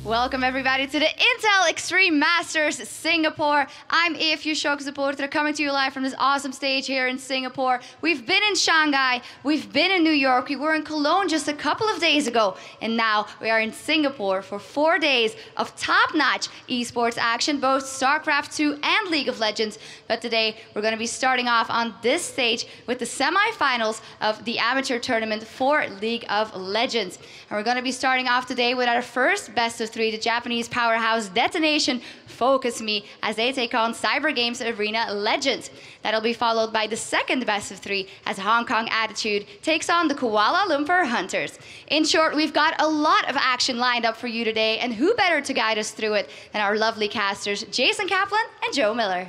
Welcome everybody to the Intel Extreme Masters Singapore. I'm EFU Shock supporter coming to you live from this awesome stage here in Singapore. We've been in Shanghai, we've been in New York, we were in Cologne just a couple of days ago, and now we are in Singapore for 4 days of top-notch esports action, both StarCraft 2 and League of Legends. But today we're going to be starting off on this stage with the semifinals of the amateur tournament for League of Legends. And we're going to be starting off today with our first best of 3, the Japanese powerhouse Detonation Focus Me, as they take on Cyber Games Arena Legends. That'll be followed by the second best of 3 as Hong Kong Attitude takes on the Kuala Lumpur Hunters. In short, we've got a lot of action lined up for you today, and who better to guide us through it than our lovely casters Jason Kaplan and Joe Miller.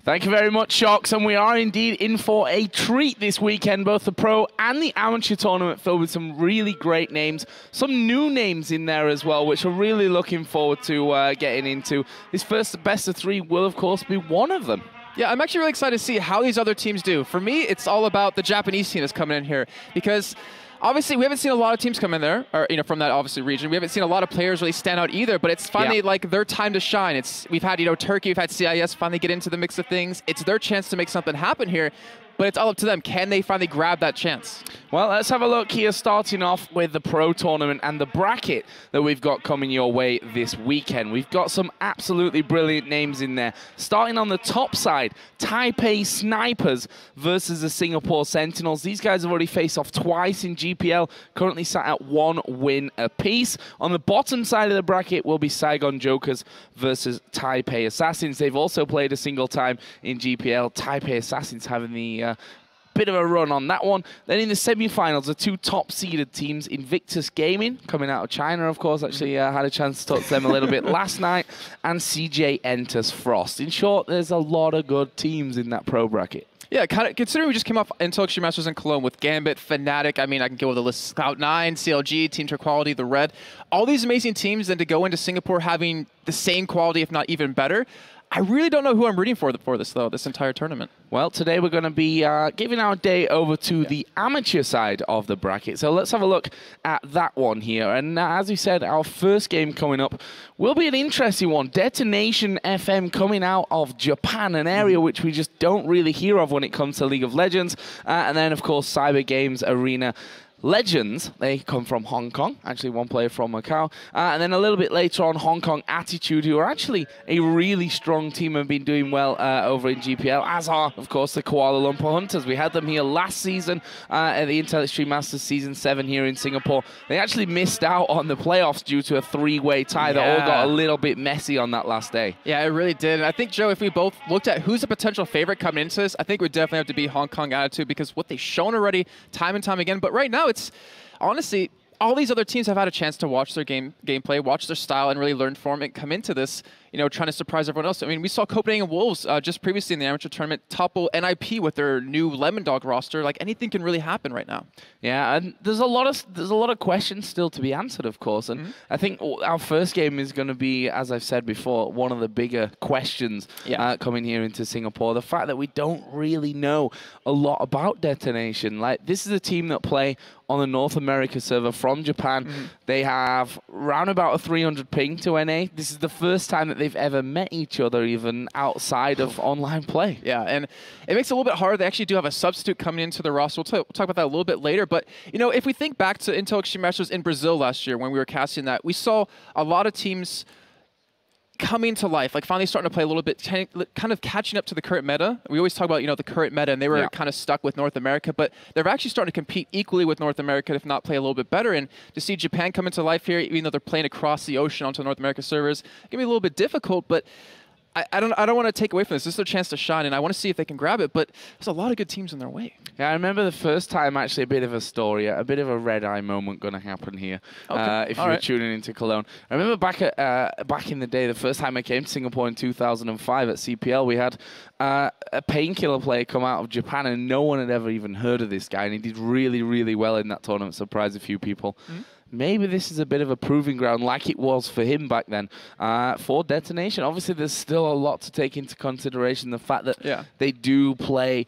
Thank you very much, Shocks, and we are indeed in for a treat this weekend, both the pro and the amateur tournament filled with some really great names, some new names in there as well, which we're really looking forward to getting into. This first best of 3 will, of course, be one of them. Yeah, I'm actually really excited to see how these other teams do. For me, it's all about the Japanese team that's coming in here, because obviously, we haven't seen a lot of teams come in there, or from that obviously region. We haven't seen a lot of players really stand out either. But it's finally like their time to shine. We've had Turkey, we've had CIS finally get into the mix of things. It's their chance to make something happen here. But it's all up to them. Can they finally grab that chance? Well, let's have a look here, starting off with the pro tournament and the bracket that we've got coming your way this weekend. We've got some absolutely brilliant names in there. Starting on the top side, Taipei Snipers versus the Singapore Sentinels. These guys have already faced off twice in GPL, currently sat at 1 win apiece. On the bottom side of the bracket will be Saigon Jokers versus Taipei Assassins. They've also played a single time in GPL. Taipei Assassins having the bit of a run on that one. Then in the semi-finals, the 2 top-seeded teams, Invictus Gaming, coming out of China, of course, actually had a chance to talk to them a little bit last night, and CJ Enters Frost. In short, there's a lot of good teams in that pro bracket. Yeah, kind of considering we just came off Intel Extreme Masters in Cologne with Gambit, Fnatic, I mean, I can go with the list, Cloud9, CLG, Team Quality, The Red, all these amazing teams, and to go into Singapore having the same quality, if not even better. I really don't know who I'm rooting for this, though, this entire tournament. Well, today we're going to be giving our day over to the amateur side of the bracket. So let's have a look at that one here. And as we said, our first game coming up will be an interesting one. Detonation FM coming out of Japan, an area which we just don't really hear of when it comes to League of Legends. And then, of course, Cyber Games Arena Legends, they come from Hong Kong, actually one player from Macau, and then a little bit later on, Hong Kong Attitude, who are actually a really strong team and been doing well over in GPL, as are, of course, the Kuala Lumpur Hunters. We had them here last season at the Intel Extreme Masters Season 7 here in Singapore. They actually missed out on the playoffs due to a 3-way tie that all got a little bit messy on that last day. Yeah, it really did. And I think, Joe, if we both looked at who's a potential favorite coming into this, I think it would definitely have to be Hong Kong Attitude, because what they've shown already time and time again. But right now, it's honestly, all these other teams have had a chance to watch their gameplay, watch their style, and really learn from it, and come into this, trying to surprise everyone else. I mean, we saw Copenhagen Wolves just previously in the amateur tournament topple NIP with their new Lemon Dog roster. Like, anything can really happen right now. Yeah, and there's a lot of questions still to be answered, of course. And I think our first game is going to be, as I've said before, one of the bigger questions coming here into Singapore. The fact that we don't really know a lot about Detonation. Like, this is a team that play on the North America server from Japan. They have round about a 300 ping to NA. This is the first time that they've ever met each other, even outside of online play. Yeah, and it makes it a little bit harder. They actually do have a substitute coming into the roster. We'll talk about that a little bit later. But, if we think back to Intel Extreme Masters in Brazil last year when we were casting that, we saw a lot of teams coming to life, like finally starting to play a little bit, kind of catching up to the current meta. We always talk about, the current meta, and they were kind of stuck with North America, but they're actually starting to compete equally with North America, if not play a little bit better. And to see Japan come into life here, even though they're playing across the ocean onto North America servers, it can be a little bit difficult, but I don't want to take away from this. This is their chance to shine, and I want to see if they can grab it, but there's a lot of good teams in their way. Yeah, I remember the first time, actually, a bit of a story, a bit of a red-eye moment going to happen here, if you were tuning into Cologne. I remember back in the day, the first time I came to Singapore in 2005 at CPL, we had a Painkiller player come out of Japan, and no one had ever even heard of this guy, and he did really, really well in that tournament, surprised a few people. maybe this is a bit of a proving ground like it was for him back then for Detonation. Obviously, there's still a lot to take into consideration. The fact that they do play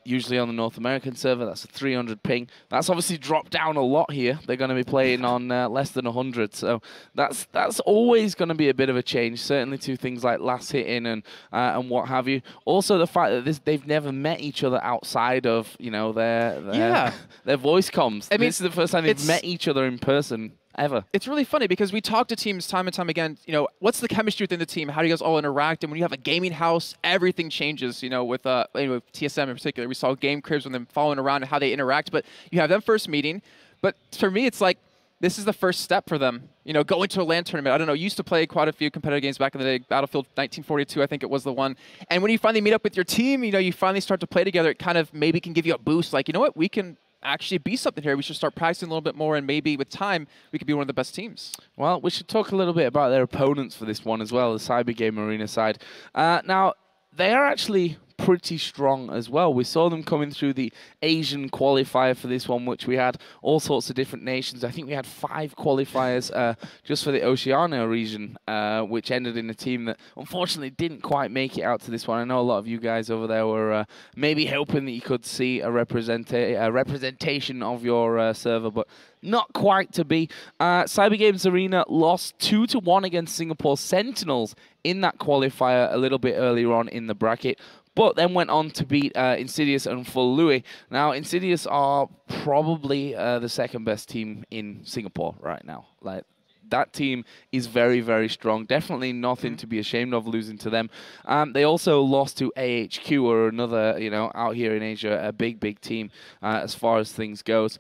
usually on the North American server. That's a 300 ping. That's obviously dropped down a lot here. They're going to be playing on less than 100. So that's always going to be a bit of a change, certainly to things like last hitting and what have you. Also, the fact that they've never met each other outside of their voice comms. I mean, this is the first time they've met each other in person ever. It's really funny because we talk to teams time and time again, what's the chemistry within the team? How do you guys all interact? And when you have a gaming house, everything changes, with TSM in particular. We saw game cribs with them following around and how they interact, but you have them first meeting. But for me, it's like, this is the first step for them, going to a LAN tournament. I don't know, used to play quite a few competitive games back in the day. Battlefield 1942, I think it was the one. And when you finally meet up with your team, you finally start to play together, it kind of maybe can give you a boost. Like, you know what, we can actually be something here. We should start practicing a little bit more, and maybe with time, we could be one of the best teams. Well, we should talk a little bit about their opponents for this one as well, the Cybergame Arena side. Now, they are actually pretty strong as well. We saw them coming through the Asian qualifier for this one, which we had all sorts of different nations. I think we had 5 qualifiers just for the Oceania region, which ended in a team that unfortunately didn't quite make it out to this one. I know a lot of you guys over there were maybe hoping that you could see a representation of your server, but not quite to be. Cybergames Arena lost 2-1 against Singapore Sentinels in that qualifier a little bit earlier on in the bracket, but then went on to beat Insidious and Full Louis. Now, Insidious are probably the second best team in Singapore right now. Like, that team is very, very strong. Definitely nothing to be ashamed of losing to them. They also lost to AHQ, or another, out here in Asia, a big, big team as far as things goes.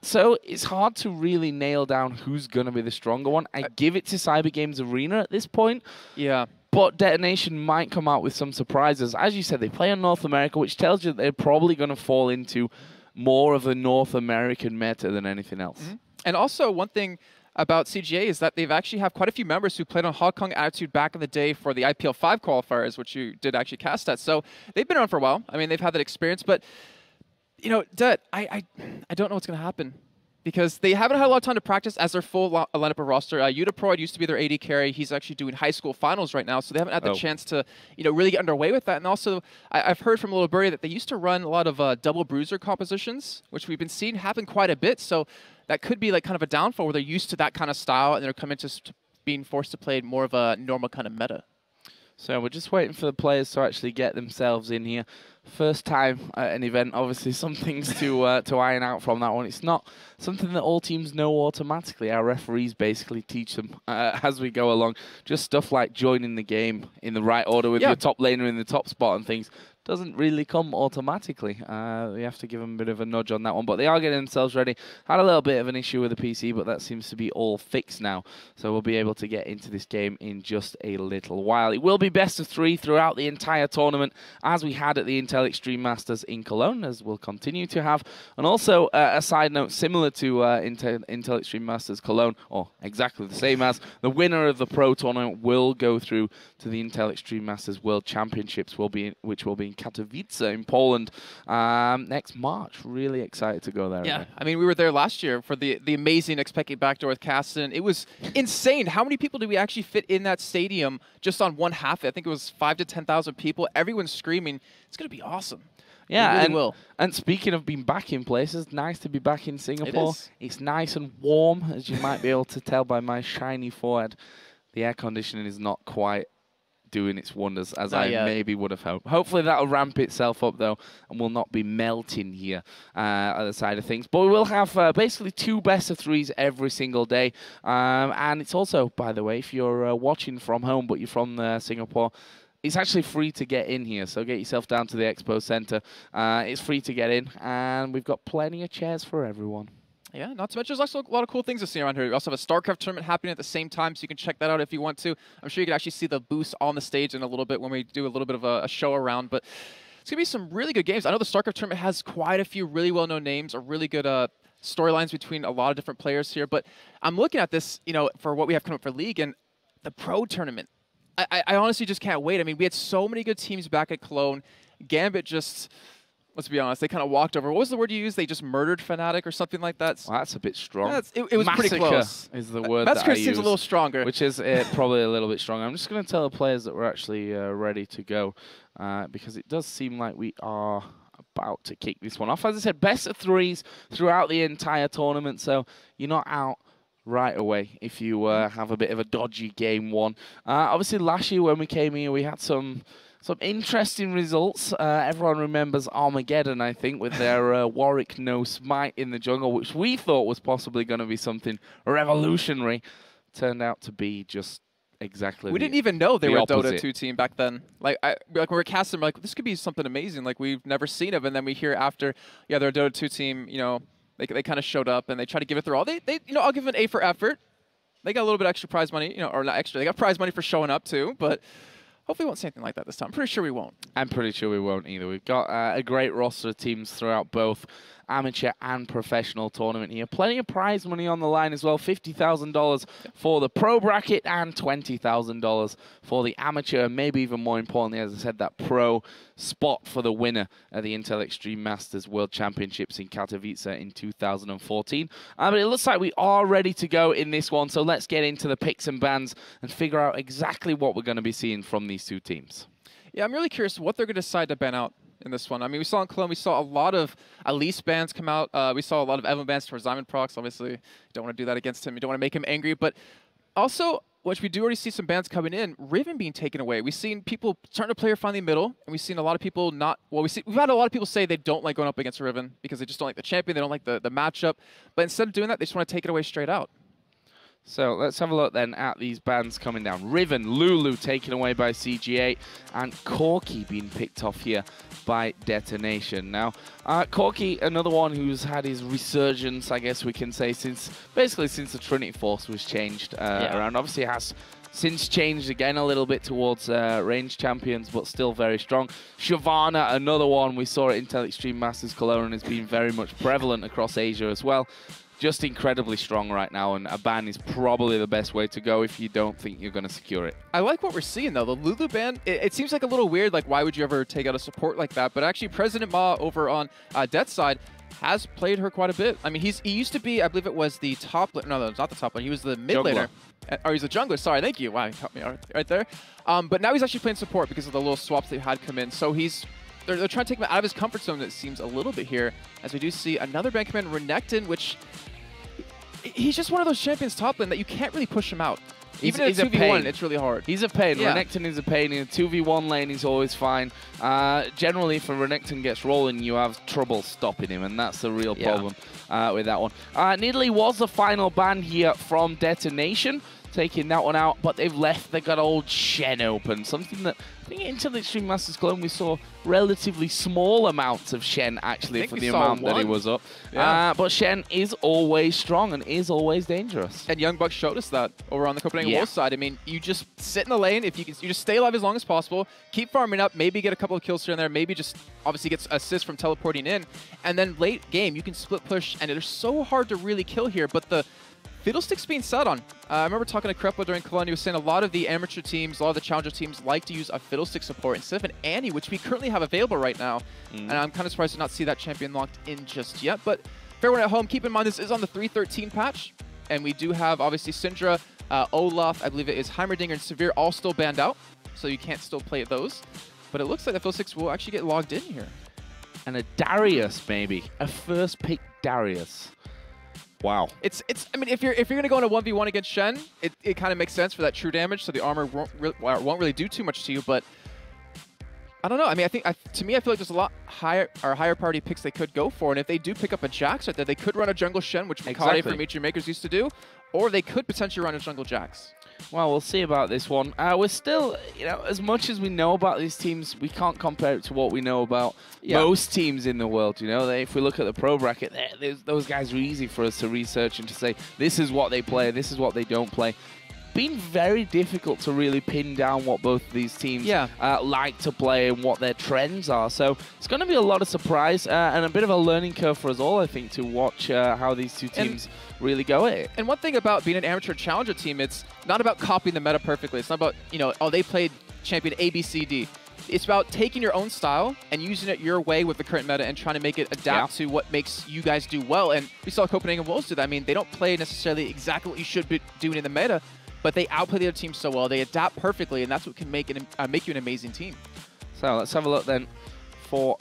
So it's hard to really nail down who's going to be the stronger one. I give it to Cybergames Arena at this point. Yeah. But Detonation might come out with some surprises. As you said, they play in North America, which tells you that they're probably going to fall into more of a North American meta than anything else. And also, one thing about CGA is that they've actually have quite a few members who played on Hong Kong Attitude back in the day for the IPL 5 qualifiers, which you did actually cast at. So they've been around for a while. I mean, they've had that experience. But, Det, I don't know what's going to happen, because they haven't had a lot of time to practice as their full lineup of roster. Udaproid used to be their AD carry. He's actually doing high school finals right now, so they haven't had the chance to, really get underway with that. And also, I've heard from Little Birdie that they used to run a lot of double bruiser compositions, which we've been seeing happen quite a bit. So that could be like kind of a downfall where they're used to that kind of style and they're coming to being forced to play more of a normal kind of meta. So we're just waiting for the players to actually get themselves in here. First time at an event, obviously some things to iron out from that one. It's not something that all teams know automatically. Our referees basically teach them as we go along. Just stuff like joining the game in the right order with your top laner in the top spot and things. Doesn't really come automatically. We have to give them a bit of a nudge on that one, but they are getting themselves ready. Had a little bit of an issue with the PC, but that seems to be all fixed now, so we'll be able to get into this game in just a little while. It will be best of 3 throughout the entire tournament, as we had at the Intel Extreme Masters in Cologne, as we'll continue to have. And also, a side note similar to Intel Extreme Masters Cologne, or exactly the same as, the winner of the Pro Tournament will go through to the Intel Extreme Masters World Championships, which will be in Katowice in Poland next March. Really excited to go there. Yeah, I mean, we were there last year for the amazing Expected Backdoor with Kasten. It was insane. How many people did we actually fit in that stadium just on one half? I think it was 5,000 to 10,000 people. Everyone's screaming. It's going to be awesome. Yeah, it really will. And speaking of being back in places, nice to be back in Singapore. It's nice and warm, as you might be able to tell by my shiny forehead. The air conditioning is not quite doing its wonders as I maybe would have hoped. Hopefully that'll ramp itself up though, and will not be melting here on the side of things. But we will have basically 2 best of 3s every single day. And it's also, by the way, if you're watching from home but you're from Singapore, it's actually free to get in here, so get yourself down to the Expo Center. It's free to get in, and we've got plenty of chairs for everyone. Yeah, not to mention there's also a lot of cool things to see around here. We also have a StarCraft tournament happening at the same time, so you can check that out if you want to. I'm sure you can actually see the booths on the stage in a little bit when we do a little bit of a show around. But it's going to be some really good games. I know the StarCraft tournament has quite a few really well-known names, or really good storylines between a lot of different players here. But I'm looking at this, for what we have coming up for League, and the Pro tournament. I honestly just can't wait. I mean, we had so many good teams back at Cologne. Gambit just Let's be honest. They kind of walked over. What was the word you used? They just murdered Fnatic or something like that. Well, that's a bit strong. Yeah, it was pretty close. Is the word Massacre that I use, seems a little stronger. which is probably a little bit stronger. I'm just going to tell the players that we're actually ready to go because it does seem like we are about to kick this one off. As I said, best of threes throughout the entire tournament, so you're not out right away if you have a bit of a dodgy game one. Obviously, last year when we came here, we had some interesting results. Everyone remembers Armageddon, I think, with their Warwick no smite in the jungle, which we thought was possibly going to be something revolutionary. Turned out to be just exactly we didn't even know they were a opposite. Dota 2 team back then. Like we were casting, like this could be something amazing. Like we've never seen them, and then we hear after, yeah, they're a Dota 2 team. You know, they kind of showed up and they tried to give it their all. They you know, I'll give them an A for effort. They got a little bit extra prize money, you know, or not extra. They got prize money for showing up too, but. Hopefully we won't see anything like that this time. I'm pretty sure we won't. I'm pretty sure we won't either. We've got a great roster of teams throughout both amateur and professional tournament here. Plenty of prize money on the line as well. $50,000 for the pro bracket and $20,000 for the amateur. Maybe even more importantly, as I said, that pro spot for the winner at the Intel Extreme Masters World Championships in Katowice in 2014. But it looks like we are ready to go in this one. So let's get into the picks and bans and figure out exactly what we're going to be seeing from these two teams. Yeah, I'm really curious what they're going to decide to ban out in this one. I mean, we saw in Cologne, we saw a lot of Elise bans come out. We saw a lot of Evan bans towards Diamond Prox. Obviously, you don't want to do that against him. You don't want to make him angry. But also, which we do already see some bans coming in, Riven being taken away. We've seen people starting to play her finally middle, and we've seen a lot of people not. Well, we've had a lot of people say they don't like going up against Riven because they just don't like the champion. They don't like the matchup. But instead of doing that, they just want to take it away straight out. So let's have a look then at these bans coming down. Riven, Lulu taken away by CG8, and Corki being picked off here by Detonation. Now, Corki, another one who's had his resurgence, I guess we can say, since the Trinity Force was changed around. Obviously, it has since changed again a little bit towards range champions, but still very strong. Shyvana, another one we saw at Intel Extreme Masters Cologne, has been very much prevalent across Asia as well. Just incredibly strong right now, and a ban is probably the best way to go if you don't think you're going to secure it. I like what we're seeing, though. The Lulu ban, it seems like a little weird, like why would you ever take out a support like that? But actually, President Ma over on Death's side has played her quite a bit. I mean, he used to be, I believe it was the top laner. No, it's not the top laner. He was the mid laner. Or he's a jungler. Sorry, thank you. Wow, you caught me right there. But now he's actually playing support because of the little swaps they've had come in. So they're trying to take him out of his comfort zone, it seems, a little bit here, as we do see another ban come in, Renekton, which he's just one of those champions top lane that you can't really push him out. Even in a 2v1, it's really hard. He's a pain. Yeah. Renekton is a pain. In a 2v1 lane, he's always fine. Generally, if a Renekton gets rolling, you have trouble stopping him, and that's the real problem with that one. Nidalee was the final ban here from Detonation, taking that one out, but they've left the good old Shen open. Something that, I think into the Extreme Masters Cologne, we saw relatively small amounts of Shen, actually, for the amount that he was up. Yeah. But Shen is always strong and is always dangerous. And Young Bucks showed us that over on the Copenhagen Wolves side. I mean, you just sit in the lane, you just stay alive as long as possible, keep farming up, maybe get a couple of kills here and there, maybe just obviously get assists from teleporting in, and then late game, you can split push, and they're so hard to really kill here, but the Fiddlesticks being sat on. I remember talking to Krepa during Cologne. He was saying a lot of the amateur teams, a lot of the challenger teams like to use a Fiddlestick support instead of an Annie, which we currently have available right now. And I'm kind of surprised to not see that champion locked in just yet. But for everyone at home, keep in mind this is on the 3.13 patch. And we do have, obviously, Syndra, Olaf, I believe it is Heimerdinger, and Severe all still banned out. So you can't still play those. But it looks like the Fiddlesticks will actually get logged in here. And a Darius, maybe. A first pick Darius. Wow. I mean, if you're gonna go in a 1v1 against Shen, it kind of makes sense for that true damage, so the armor won't really do too much to you. But I don't know. I mean, to me, I feel like there's a lot higher priority picks they could go for, and if they do pick up a Jax right there, they could run a jungle Shen, which Mikade from Meteor Makers used to do, or they could potentially run a jungle Jax. Well, we'll see about this one. We're still, you know, as much as we know about these teams, we can't compare it to what we know about most teams in the world. You know, if we look at the pro bracket, those guys are easy for us to research and to say, this is what they play, this is what they don't play. Been very difficult to really pin down what both of these teams like to play and what their trends are. So it's going to be a lot of surprise and a bit of a learning curve for us all, I think, to watch how these two teams really go at it. And one thing about being an amateur challenger team, it's not about copying the meta perfectly. It's not about, you know, oh, they played champion A, B, C, D. it's about taking your own style and using it your way with the current meta and trying to make it adapt to what makes you guys do well. And we saw Copenhagen Wolves do that. I mean, they don't play necessarily exactly what you should be doing in the meta, but they outplay the other team so well. They adapt perfectly, and that's what can make you an amazing team. So let's have a look then for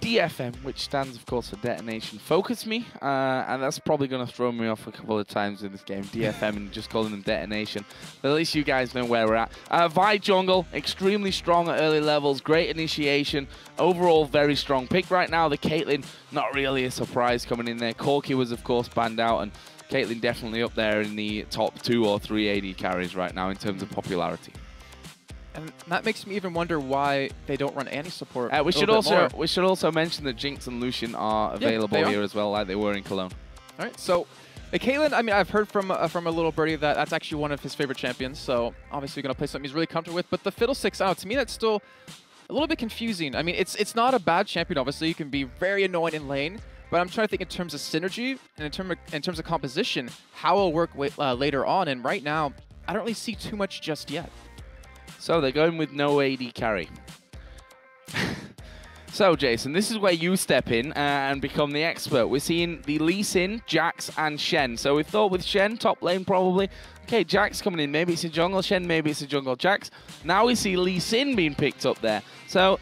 DFM, which stands, of course, for Detonation. Focus me, and that's probably going to throw me off a couple of times in this game. DFM and just calling them Detonation. But at least you guys know where we're at. Vi Jungle, extremely strong at early levels, great initiation. Overall, very strong pick right now. The Caitlyn, not really a surprise coming in there. Corki was, of course, banned out, and Caitlyn definitely up there in the top 2 or 3 AD carries right now in terms of popularity. And that makes me even wonder why they don't run any support. We should also mention that Jinx and Lucian are available here as well, like they were in Cologne. All right, so Caitlyn, I mean, I've heard from a little birdie that that's actually one of his favorite champions. So obviously, going to play something he's really comfortable with. But the Fiddlesticks out, to me, that's still a little bit confusing. I mean, it's not a bad champion. Obviously, you can be very annoying in lane. But I'm trying to think in terms of synergy and in terms of composition, how it'll work later on. And right now, I don't really see too much just yet. So they're going with no AD carry. So, Jason, this is where you step in and become the expert. We're seeing the Lee Sin, Jax, and Shen. So we thought with Shen, top lane probably. Okay, Jax coming in. Maybe it's a jungle Shen, maybe it's a jungle Jax. Now we see Lee Sin being picked up there. So,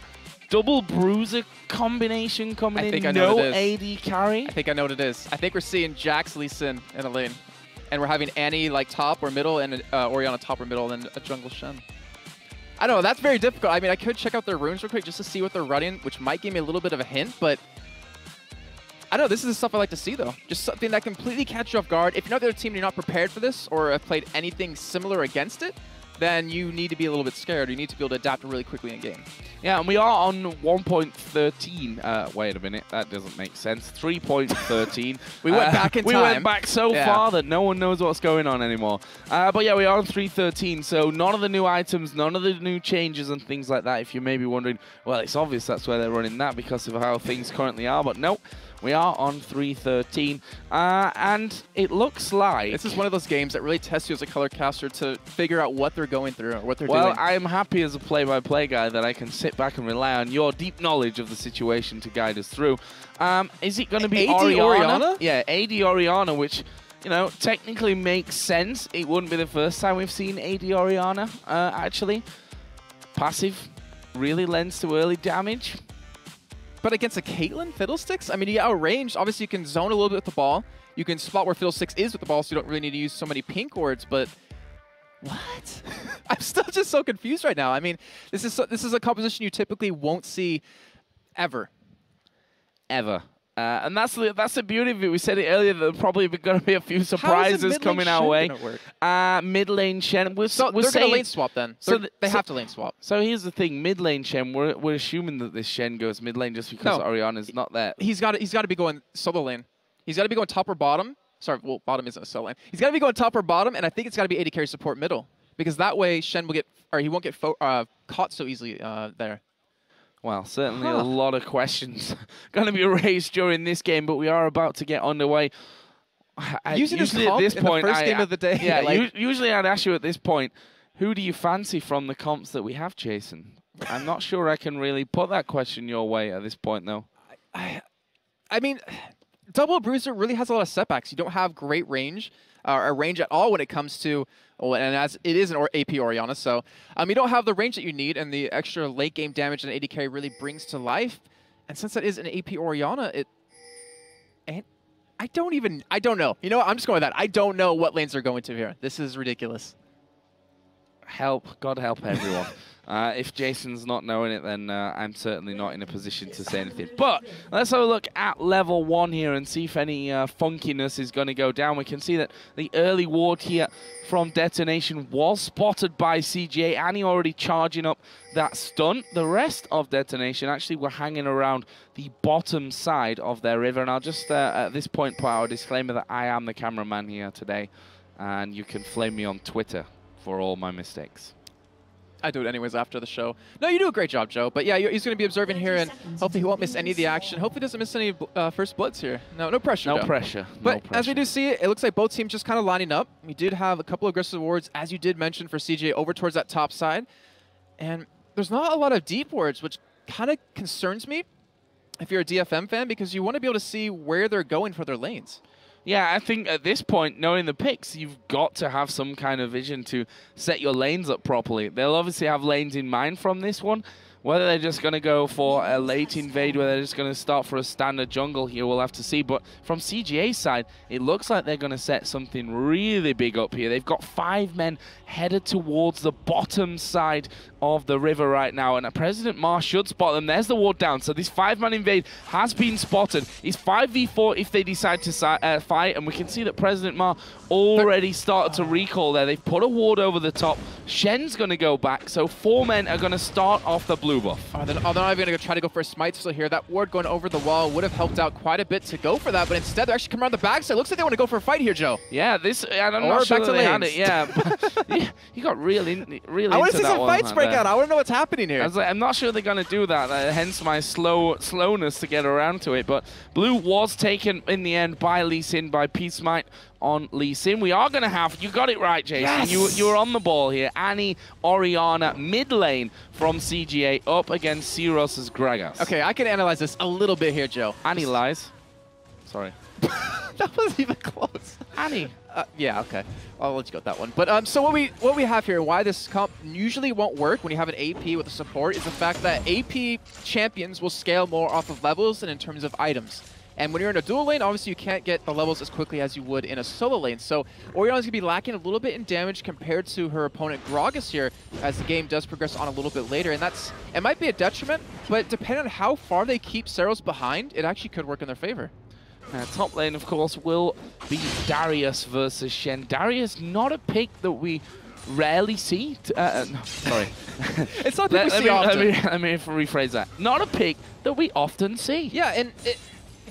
double bruiser combination coming in. No AD carry. I think I know what it is. I think we're seeing Jax, Lee Sin in a lane. And we're having Annie like top or middle and Orianna top or middle and then a jungle Shen. I don't know, that's very difficult. I mean, I could check out their runes real quick just to see what they're running, which might give me a little bit of a hint, but I don't know, this is the stuff I like to see, though. Just something that completely catches you off guard. If you're not the other team and you're not prepared for this or have played anything similar against it, then you need to be a little bit scared. You need to be able to adapt really quickly in game. Yeah, and we are on 1.13. Wait a minute, that doesn't make sense. 3.13. We went back in time. We went back so far that no one knows what's going on anymore. But yeah, we are on 3.13, so none of the new items, none of the new changes and things like that. If you may be wondering, well, it's obvious that's where they're running that because of how things currently are, but no. We are on 3.13, and it looks like... This is one of those games that really tests you as a color caster to figure out what they're going through or what they're doing. Well, I'm happy as a play-by-play guy that I can sit back and rely on your deep knowledge of the situation to guide us through. Is it going to be Orianna? Yeah, AD Orianna, which, you know, technically makes sense. It wouldn't be the first time we've seen AD Orianna, actually. Passive really lends to early damage. But against a Caitlyn, Fiddlesticks, I mean, you outranged. Obviously, you can zone a little bit with the ball. You can spot where Fiddlesticks is with the ball, so you don't really need to use so many pink wards, but what? I'm still just so confused right now. I mean, this is a composition you typically won't see ever. Ever. And that's the beauty of it. We said it earlier that there's probably going to be a few surprises coming our way. Mid lane Shen. They're going to lane swap then. They have to lane swap. So here's the thing: mid lane Shen. We're assuming that this Shen goes mid lane just because Orianna's not there. He's got to be going solo lane. He's got to be going top or bottom. Sorry, well, bottom isn't a solo lane. He's got to be going top or bottom, and I think it's got to be AD carry support middle because that way Shen will get, or he won't get caught so easily there. Well, certainly a lot of questions going to be raised during this game, but we are about to get underway. Usually at this point, the first game of the day. Yeah, like, usually I'd ask you at this point, who do you fancy from the comps that we have, Jason? I'm not sure I can really put that question your way at this point, though. I mean, Double Bruiser really has a lot of setbacks. You don't have great range, or range at all when it comes to... Oh, and as it is an AP Orianna, so you don't have the range that you need, and the extra late game damage that AD carry really brings to life. And since that is an AP Orianna, I don't know. You know what? I'm just going with that. I don't know what lanes they're going to here. This is ridiculous. God help everyone. If Jason's not knowing it, then I'm certainly not in a position to say anything. But let's have a look at level 1 here and see if any funkiness is going to go down. We can see that the early ward here from Detonation was spotted by CGA. Annie already charging up that stun. The rest of Detonation actually were hanging around the bottom side of their river. And I'll just, at this point, put out a disclaimer that I am the cameraman here today. And you can flame me on Twitter for all my mistakes. I do it anyways after the show. No, you do a great job, Joe. But yeah, he's going to be observing here, and hopefully he won't miss any of the action. Hopefully he doesn't miss any first bloods here. No pressure, No Joe. pressure. But as we do see it, it looks like both teams just kind of lining up. We did have a couple of aggressive wards, as you did mention, for CJ over towards that top side. And there's not a lot of deep wards, which kind of concerns me if you're a DFM fan, because you want to be able to see where they're going for their lanes. Yeah, I think at this point, knowing the picks, you've got to have some kind of vision to set your lanes up properly. They'll obviously have lanes in mind from this one. Whether they're just going to go for a late invade, whether they're just going to start for a standard jungle here, we'll have to see. But from CGA's side, it looks like they're going to set something really big up here. They've got 5 men headed towards the bottom side of the river right now, and President Ma should spot them. There's the ward down, so this 5-man invade has been spotted. It's 5v4 if they decide to fight, and we can see that President Ma already started to recall there. They've put a ward over the top. Shen's going to go back, so 4 men are going to start off the blue buff. They're not even going to try to go for a smite still here. That ward going over the wall would have helped out quite a bit to go for that, but instead they're actually coming around the backside. Looks like they want to go for a fight here, Joe. Yeah, this, I'm not sure that they had it. Yeah, but you got real into that one. I want to see some fights break out. I want to know what's happening here. I was like, I'm not sure they're going to do that, hence my slowness to get around to it. But blue was taken in the end by Lee Sin, by Peace Might on Lee Sin. We are going to have, you got it right, Jason. Yes! You were on the ball here. Annie, Oriana, mid lane from CGA up against Cirrus's Gragas. Okay, I can analyze this a little bit here, Joe. Annie lies. Sorry. That wasn't even close. Annie. Yeah, okay. I'll let you go with that one. But so what we have here, why this comp usually won't work when you have an AP with a support, is the fact that AP champions will scale more off of levels and in terms of items. And when you're in a dual lane, obviously you can't get the levels as quickly as you would in a solo lane. So Oriana's going to be lacking a little bit in damage compared to her opponent Gragas here as the game does progress on a little bit later. And it might be a detriment, but depending on how far they keep Seros behind, it actually could work in their favor. Top lane, of course, will be Darius versus Shen. Darius, not a pick that we rarely see. No, sorry. It's not a pick we see often. Let me rephrase that. Not a pick that we often see. Yeah, and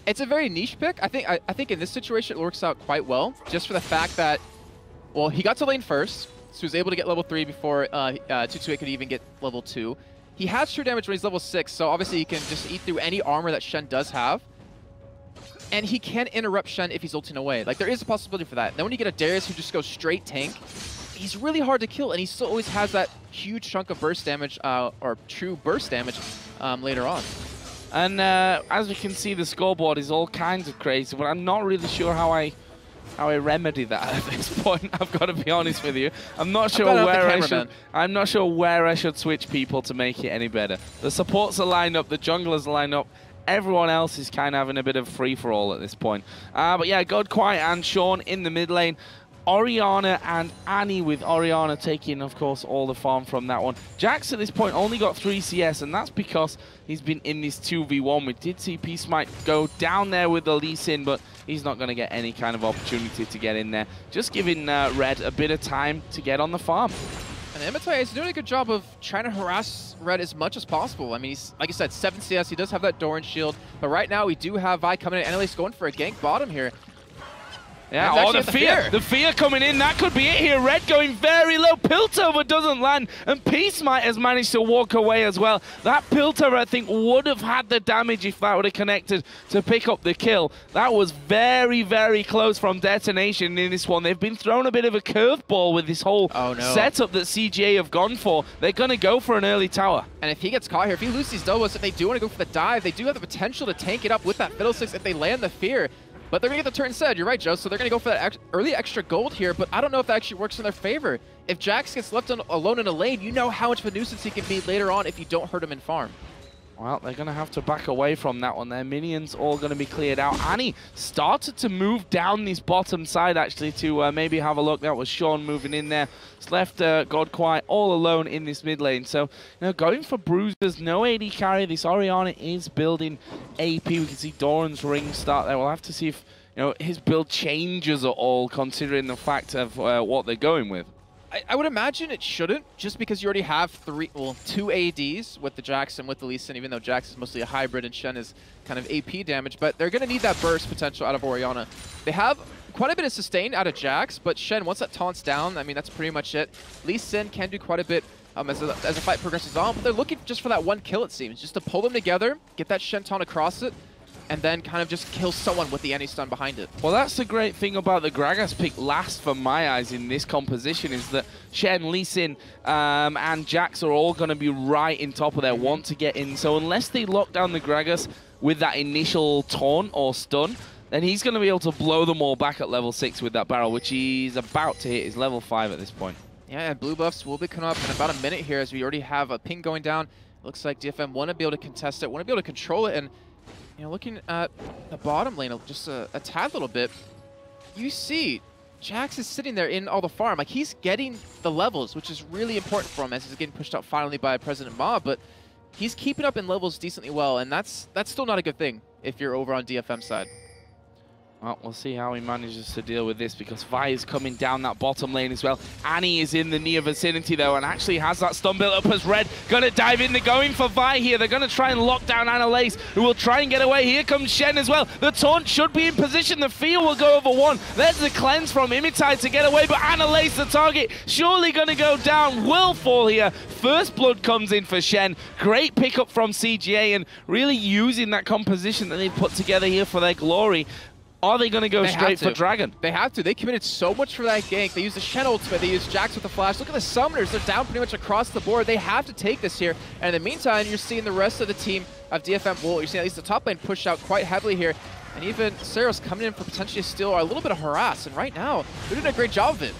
it's a very niche pick. I think in this situation it works out quite well, just for the fact that, well, he got to lane first, so he was able to get level 3 before 228 could even get level 2. He has true damage when he's level 6, so obviously he can just eat through any armor that Shen does have. And he can interrupt Shen if he's ulting away. Like, there is a possibility for that. Then when you get a Darius who just goes straight tank, he's really hard to kill, and he still always has that huge chunk of burst damage, or true burst damage, later on. And as we can see, the scoreboard is all kinds of crazy, but I'm not really sure how I remedy that at this point. I've got to be honest with you. I'm not sure where I should switch people to make it any better. The supports are lined up, the junglers are lined up. Everyone else is kind of having a bit of free-for-all at this point. But yeah, Godquiet and Sean in the mid lane. Oriana and Annie, with Oriana taking, of course, all the farm from that one. Jax at this point only got 3 CS, and that's because he's been in this 2v1. We did see Peace Might go down there with the Lee Sin, but he's not going to get any kind of opportunity to get in there. Just giving Red a bit of time to get on the farm. And Emmetoy is doing a good job of trying to harass Red as much as possible. I mean, he's, like I said, 7 CS. He does have that Doran shield. But right now, we do have Vi coming in. And at least going for a gank bottom here. Yeah, oh, the fear. The fear coming in. That could be it here. Red going very low. Piltover doesn't land. And Peace Might has managed to walk away as well. That Piltover, I think, would have had the damage if that would have connected to pick up the kill. That was very, very close from Detonation in this one. They've been thrown a bit of a curveball with this whole setup that CGA have gone for. They're going to go for an early tower. And if he gets caught here, if he loses these doubles, if they do want to go for the dive, they do have the potential to tank it up with that Fiddlesticks if they land the fear. But they're going to get the turn instead. You're right, Joe. So they're going to go for that early extra gold here, but I don't know if that actually works in their favor. If Jax gets left alone in a lane, you know how much of a nuisance he can be later on if you don't hurt him in farm. Well, they're going to have to back away from that one. Their minions all going to be cleared out. Annie started to move down this bottom side, actually, to maybe have a look. That was Sean moving in there. It's left Godquiet all alone in this mid lane. So, you know, going for bruisers, no AD carry. This Oriana is building AP. We can see Doran's ring start there. We'll have to see if, you know, his build changes at all, considering the fact of what they're going with. I would imagine it shouldn't, just because you already have 2 ADs with the Jax and with the Lee Sin, even though Jax is mostly a hybrid and Shen is kind of AP damage, but they're going to need that burst potential out of Oriana. They have quite a bit of sustain out of Jax, but Shen, once that taunts down, I mean, that's pretty much it. Lee Sin can do quite a bit as the fight progresses on, but they're looking just for that one kill, it seems, just to pull them together, get that Shen taunt across it. and then kind of just kill someone with the anti-stun behind it. Well, that's the great thing about the Gragas pick last for my eyes in this composition is that Shen, Lee Sin, and Jax are all going to be right in top of there, want to get in. So unless they lock down the Gragas with that initial taunt or stun, then he's going to be able to blow them all back at level 6 with that barrel, which he's about to hit. He's level 5 at this point. Yeah, and blue buffs will be coming up in about a minute here as we already have a ping going down. Looks like DFM want to be able to contest it, want to be able to control it, and looking at the bottom lane just a tad little bit, you see Jax is sitting there in all the farm. Like, he's getting the levels, which is really important for him as he's getting pushed out finally by President Ma, but he's keeping up in levels decently well, and that's still not a good thing if you're over on DFM side. Well, we'll see how he manages to deal with this because Vi is coming down that bottom lane as well. Annie is in the near vicinity though and actually has that stun built up as Red. Gonna dive in, they're going for Vi here. They're gonna try and lock down Annalise, who will try and get away. Here comes Shen as well. The taunt should be in position. The field will go over one. There's the cleanse from Imitai to get away, but Annalise, the target, surely gonna go down. Will fall here. First blood comes in for Shen. Great pickup from CGA and really using that composition that they've put together here for their glory. Are they going to go straight for Dragon? They have to. They committed so much for that gank. They used the Shen ultimate. They used Jax with the flash. Look at the summoners. They're down pretty much across the board. They have to take this here. And in the meantime, you're seeing the rest of the team of DFM. Well, you're seeing at least the top lane pushed out quite heavily here. And even Seros coming in for potentially steal or a little bit of harass. And right now, they're doing a great job of it.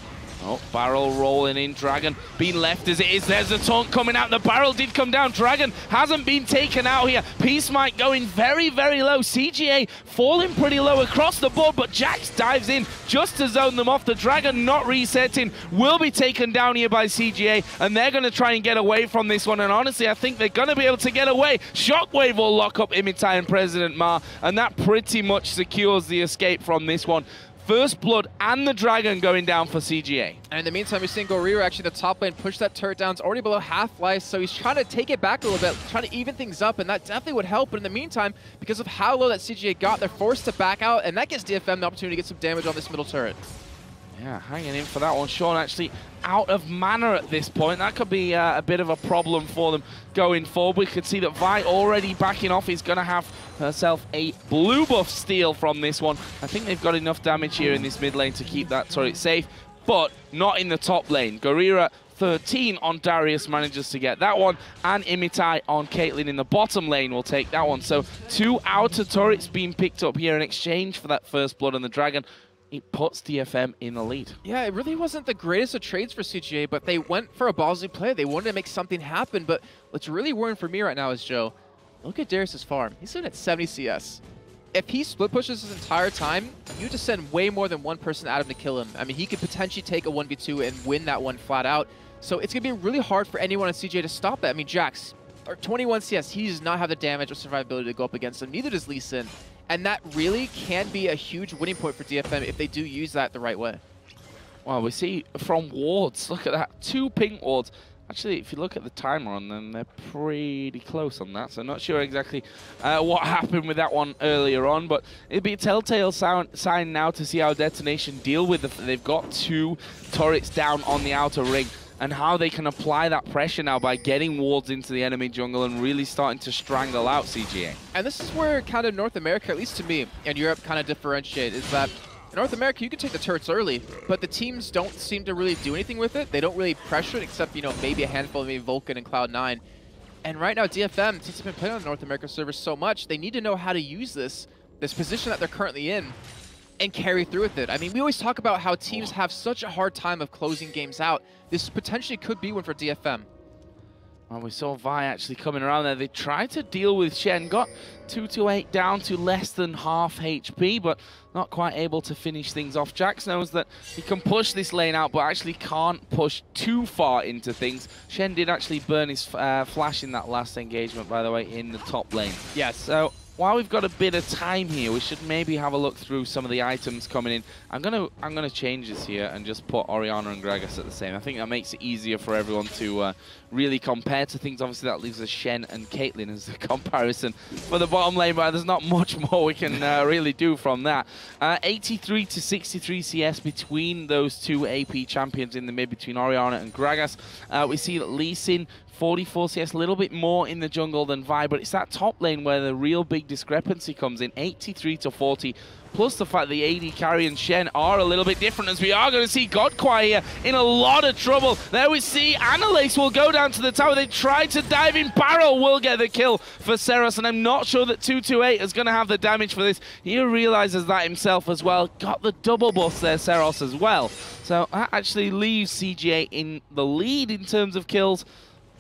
Oh, barrel rolling in. Dragon being left as it is. There's the taunt coming out. The barrel did come down. Dragon hasn't been taken out here. Peace Might going very, very low. CGA falling pretty low across the board, but Jax dives in just to zone them off. The Dragon not resetting. Will be taken down here by CGA, and they're going to try and get away from this one. And honestly, I think they're going to be able to get away. Shockwave will lock up Imitai and President Ma, and that pretty much secures the escape from this one. First blood and the Dragon going down for CGA. And in the meantime, you're seeing Gorira actually the top lane push that turret down. It's already below half life, so he's trying to take it back a little bit, trying to even things up, and that definitely would help. But in the meantime, because of how low that CGA got, they're forced to back out, and that gives DFM the opportunity to get some damage on this middle turret. Yeah, hanging in for that one. Sean actually out of mana at this point. That could be a bit of a problem for them going forward. We could see that Vi already backing off. He's going to have herself a blue buff steal from this one. I think they've got enough damage here in this mid lane to keep that turret safe, but not in the top lane. Gorira 13 on Darius manages to get that one, and Imitai on Caitlyn in the bottom lane will take that one. So 2 outer turrets being picked up here in exchange for that first blood on the Dragon. It puts DFM in the lead. Yeah, it really wasn't the greatest of trades for CGA, but they went for a ballsy play. They wanted to make something happen, but what's really worrying for me right now is, Joe, look at Darius's farm. He's sitting at 70 CS. If he split pushes his entire time, you just send way more than one person at him to kill him. I mean, he could potentially take a 1v2 and win that one flat out. So it's going to be really hard for anyone at CGA to stop that. I mean, Jax, 21 CS, he does not have the damage or survivability to go up against him. Neither does Lee Sin. And that really can be a huge winning point for DFM if they do use that the right way. Well, we see from wards, look at that, 2 pink wards. Actually, if you look at the timer on them, they're pretty close on that. So not sure exactly what happened with that one earlier on, but it'd be a telltale sign now to see how Detonation deal with it. They've got 2 turrets down on the outer ring, and how they can apply that pressure now by getting wards into the enemy jungle and really starting to strangle out CGA. And this is where kind of North America, at least to me, and Europe kind of differentiate, is that in North America, you can take the turrets early, but the teams don't seem to really do anything with it. They don't really pressure it, except, maybe a handful of maybe Vulcan and Cloud9. And right now, DFM, since they've been playing on the North America server so much, they need to know how to use this position that they're currently in and carry through with it. I mean, we always talk about how teams have such a hard time of closing games out. This potentially could be one for DFM. Well, we saw Vi actually coming around there. They tried to deal with Shen, got 228 down to less than half HP, but not quite able to finish things off. Jax knows that he can push this lane out, but actually can't push too far into things. Shen did actually burn his flash in that last engagement, by the way, in the top lane. Yes. So while we've got a bit of time here, we should maybe have a look through some of the items coming in. I'm gonna change this here and just put Orianna and Gragas at the same. I think that makes it easier for everyone to really compare to things. Obviously, that leaves us Shen and Caitlyn as the comparison for the bottom lane, but there's not much more we can really do from that. 83 to 63 CS between those 2 AP champions in the mid between Orianna and Gragas. We see that Lee Sin 44 CS, a little bit more in the jungle than Vi, but it's that top lane where the real big discrepancy comes in, 83 to 40. Plus the fact the AD carry and Shen are a little bit different, as we are going to see Godquai here in a lot of trouble. There we see Annalise will go down to the tower. They try to dive in. Barrow will get the kill for Seros, and I'm not sure that 228 is going to have the damage for this. He realizes that himself as well. Got the double bust there, Seros, as well. So that actually leaves CGA in the lead in terms of kills.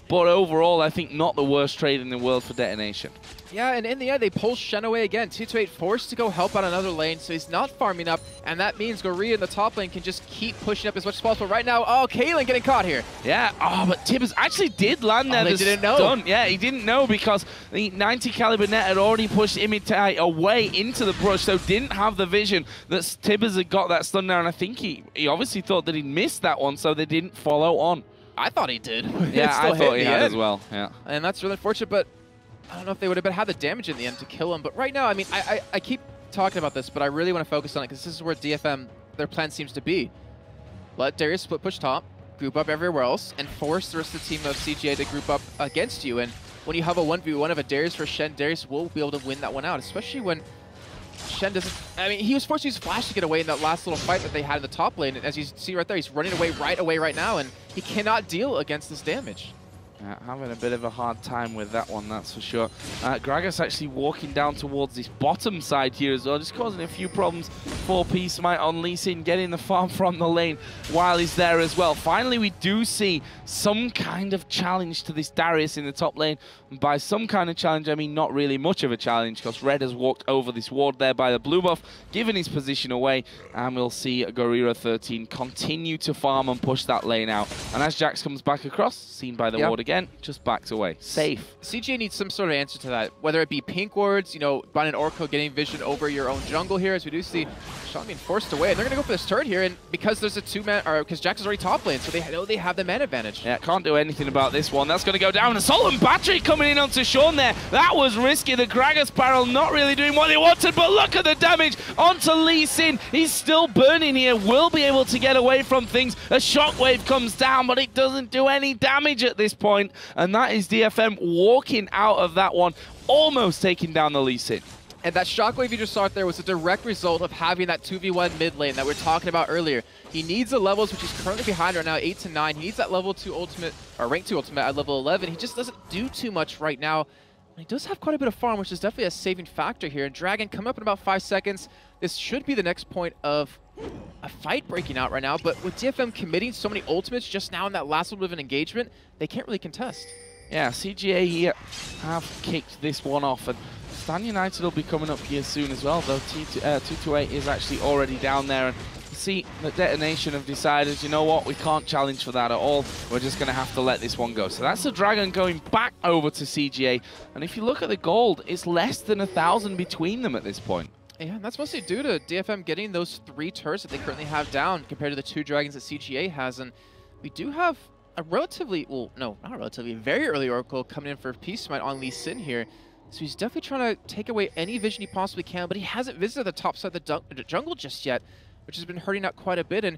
But overall, I think not the worst trade in the world for Detonation. Yeah, and in the end, they pull Shen away again. 228 forced to go help out another lane, so he's not farming up, and that means Gorilla in the top lane can just keep pushing up as much as possible. Right now, oh, Caitlyn getting caught here. Yeah, but Tibbers actually did land there. They didn't know. Stun. Yeah, he didn't know because the 90 caliber net had already pushed Imitai away into the brush, so didn't have the vision that Tibbers had got that stun there, and I think he obviously thought that he'd missed that one, so they didn't follow on. I thought he did. Yeah, I thought he had as well. Yeah, and that's really unfortunate, but I don't know if they would have had the damage in the end to kill him. But right now, I mean, I keep talking about this, but I really want to focus on it because this is where DFM, their plan seems to be. Let Darius split push top, group up everywhere else, and force the rest of the team of CGA to group up against you. And when you have a 1v1 of a Darius for Shen, Darius will be able to win that one out, especially when Shen doesn't... I mean, he was forced to use Flash to get away in that last little fight that they had in the top lane. And as you see right there, he's running away right now, and he cannot deal against this damage. Having a bit of a hard time with that one, that's for sure. Gragas actually walking down towards this bottom side here as well, just causing a few problems for Peacemite on Lee Sin, getting the farm from the lane while he's there as well. Finally, we do see some kind of challenge to this Darius in the top lane. And by some kind of challenge, I mean not really much of a challenge, because Red has walked over this ward there by the blue buff, given his position away, and we'll see Gorilla 13 continue to farm and push that lane out. And as Jax comes back across, seen by the ward again, just backs away. Safe. CGA needs some sort of answer to that, whether it be pink wards, you know, Brian and Orko getting vision over your own jungle here, as we do see Sean being forced away. And they're going to go for this turret here, and because there's a two-man, or because Jax is already top lane, so they know they have the man advantage. Yeah, can't do anything about this one. That's going to go down. Assault and Battery coming in onto Sean there. That was risky. The Gragas barrel not really doing what they wanted, but look at the damage onto Lee Sin. He's still burning here, will be able to get away from things. A shockwave comes down, but it doesn't do any damage at this point. And that is DFM walking out of that one, almost taking down the Lee Sin. And that shockwave you just saw there was a direct result of having that 2v1 mid lane that we were talking about earlier. He needs the levels, which he's currently behind right now, 8 to 9. He needs that level 2 ultimate, or rank 2 ultimate at level 11. He just doesn't do too much right now. He does have quite a bit of farm, which is definitely a saving factor here. And Dragon coming up in about 5 seconds. This should be the next point of a fight breaking out right now. But with DFM committing so many ultimates just now in that last little bit of an engagement, they can't really contest. Yeah, CGA here have kicked this one off. And Stan United will be coming up here soon as well, though 228 is actually already down there. And you see that Detonation have decided, you know what, we can't challenge for that at all. We're just going to have to let this one go. So that's the Dragon going back over to CGA. And if you look at the gold, it's less than 1,000 between them at this point. Yeah, and that's mostly due to DFM getting those 3 turrets that they currently have down compared to the 2 dragons that CGA has. And we do have a relatively, well, no, not relatively, very early Oracle coming in for Peacemite on Lee Sin here. So he's definitely trying to take away any vision he possibly can, but he hasn't visited the top side of the jungle just yet, which has been hurting out quite a bit. And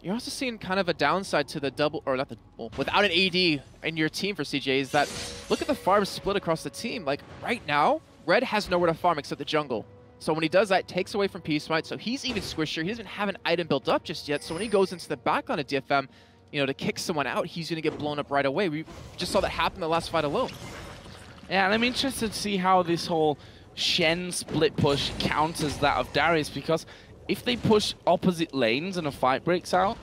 you're also seeing kind of a downside to the double, or not the, well, without an AD in your team for CJ, is that look at the farm split across the team. Like right now, Red has nowhere to farm except the jungle. So when he does that, it takes away from Peacemite, so he's even squishier. He doesn't have an item built up just yet, so when he goes into the backline of DFM, you know, to kick someone out, he's going to get blown up right away. We just saw that happen in the last fight alone. Yeah, and I'm interested to see how this whole Shen split push counters that of Darius, because if they push opposite lanes and a fight breaks out,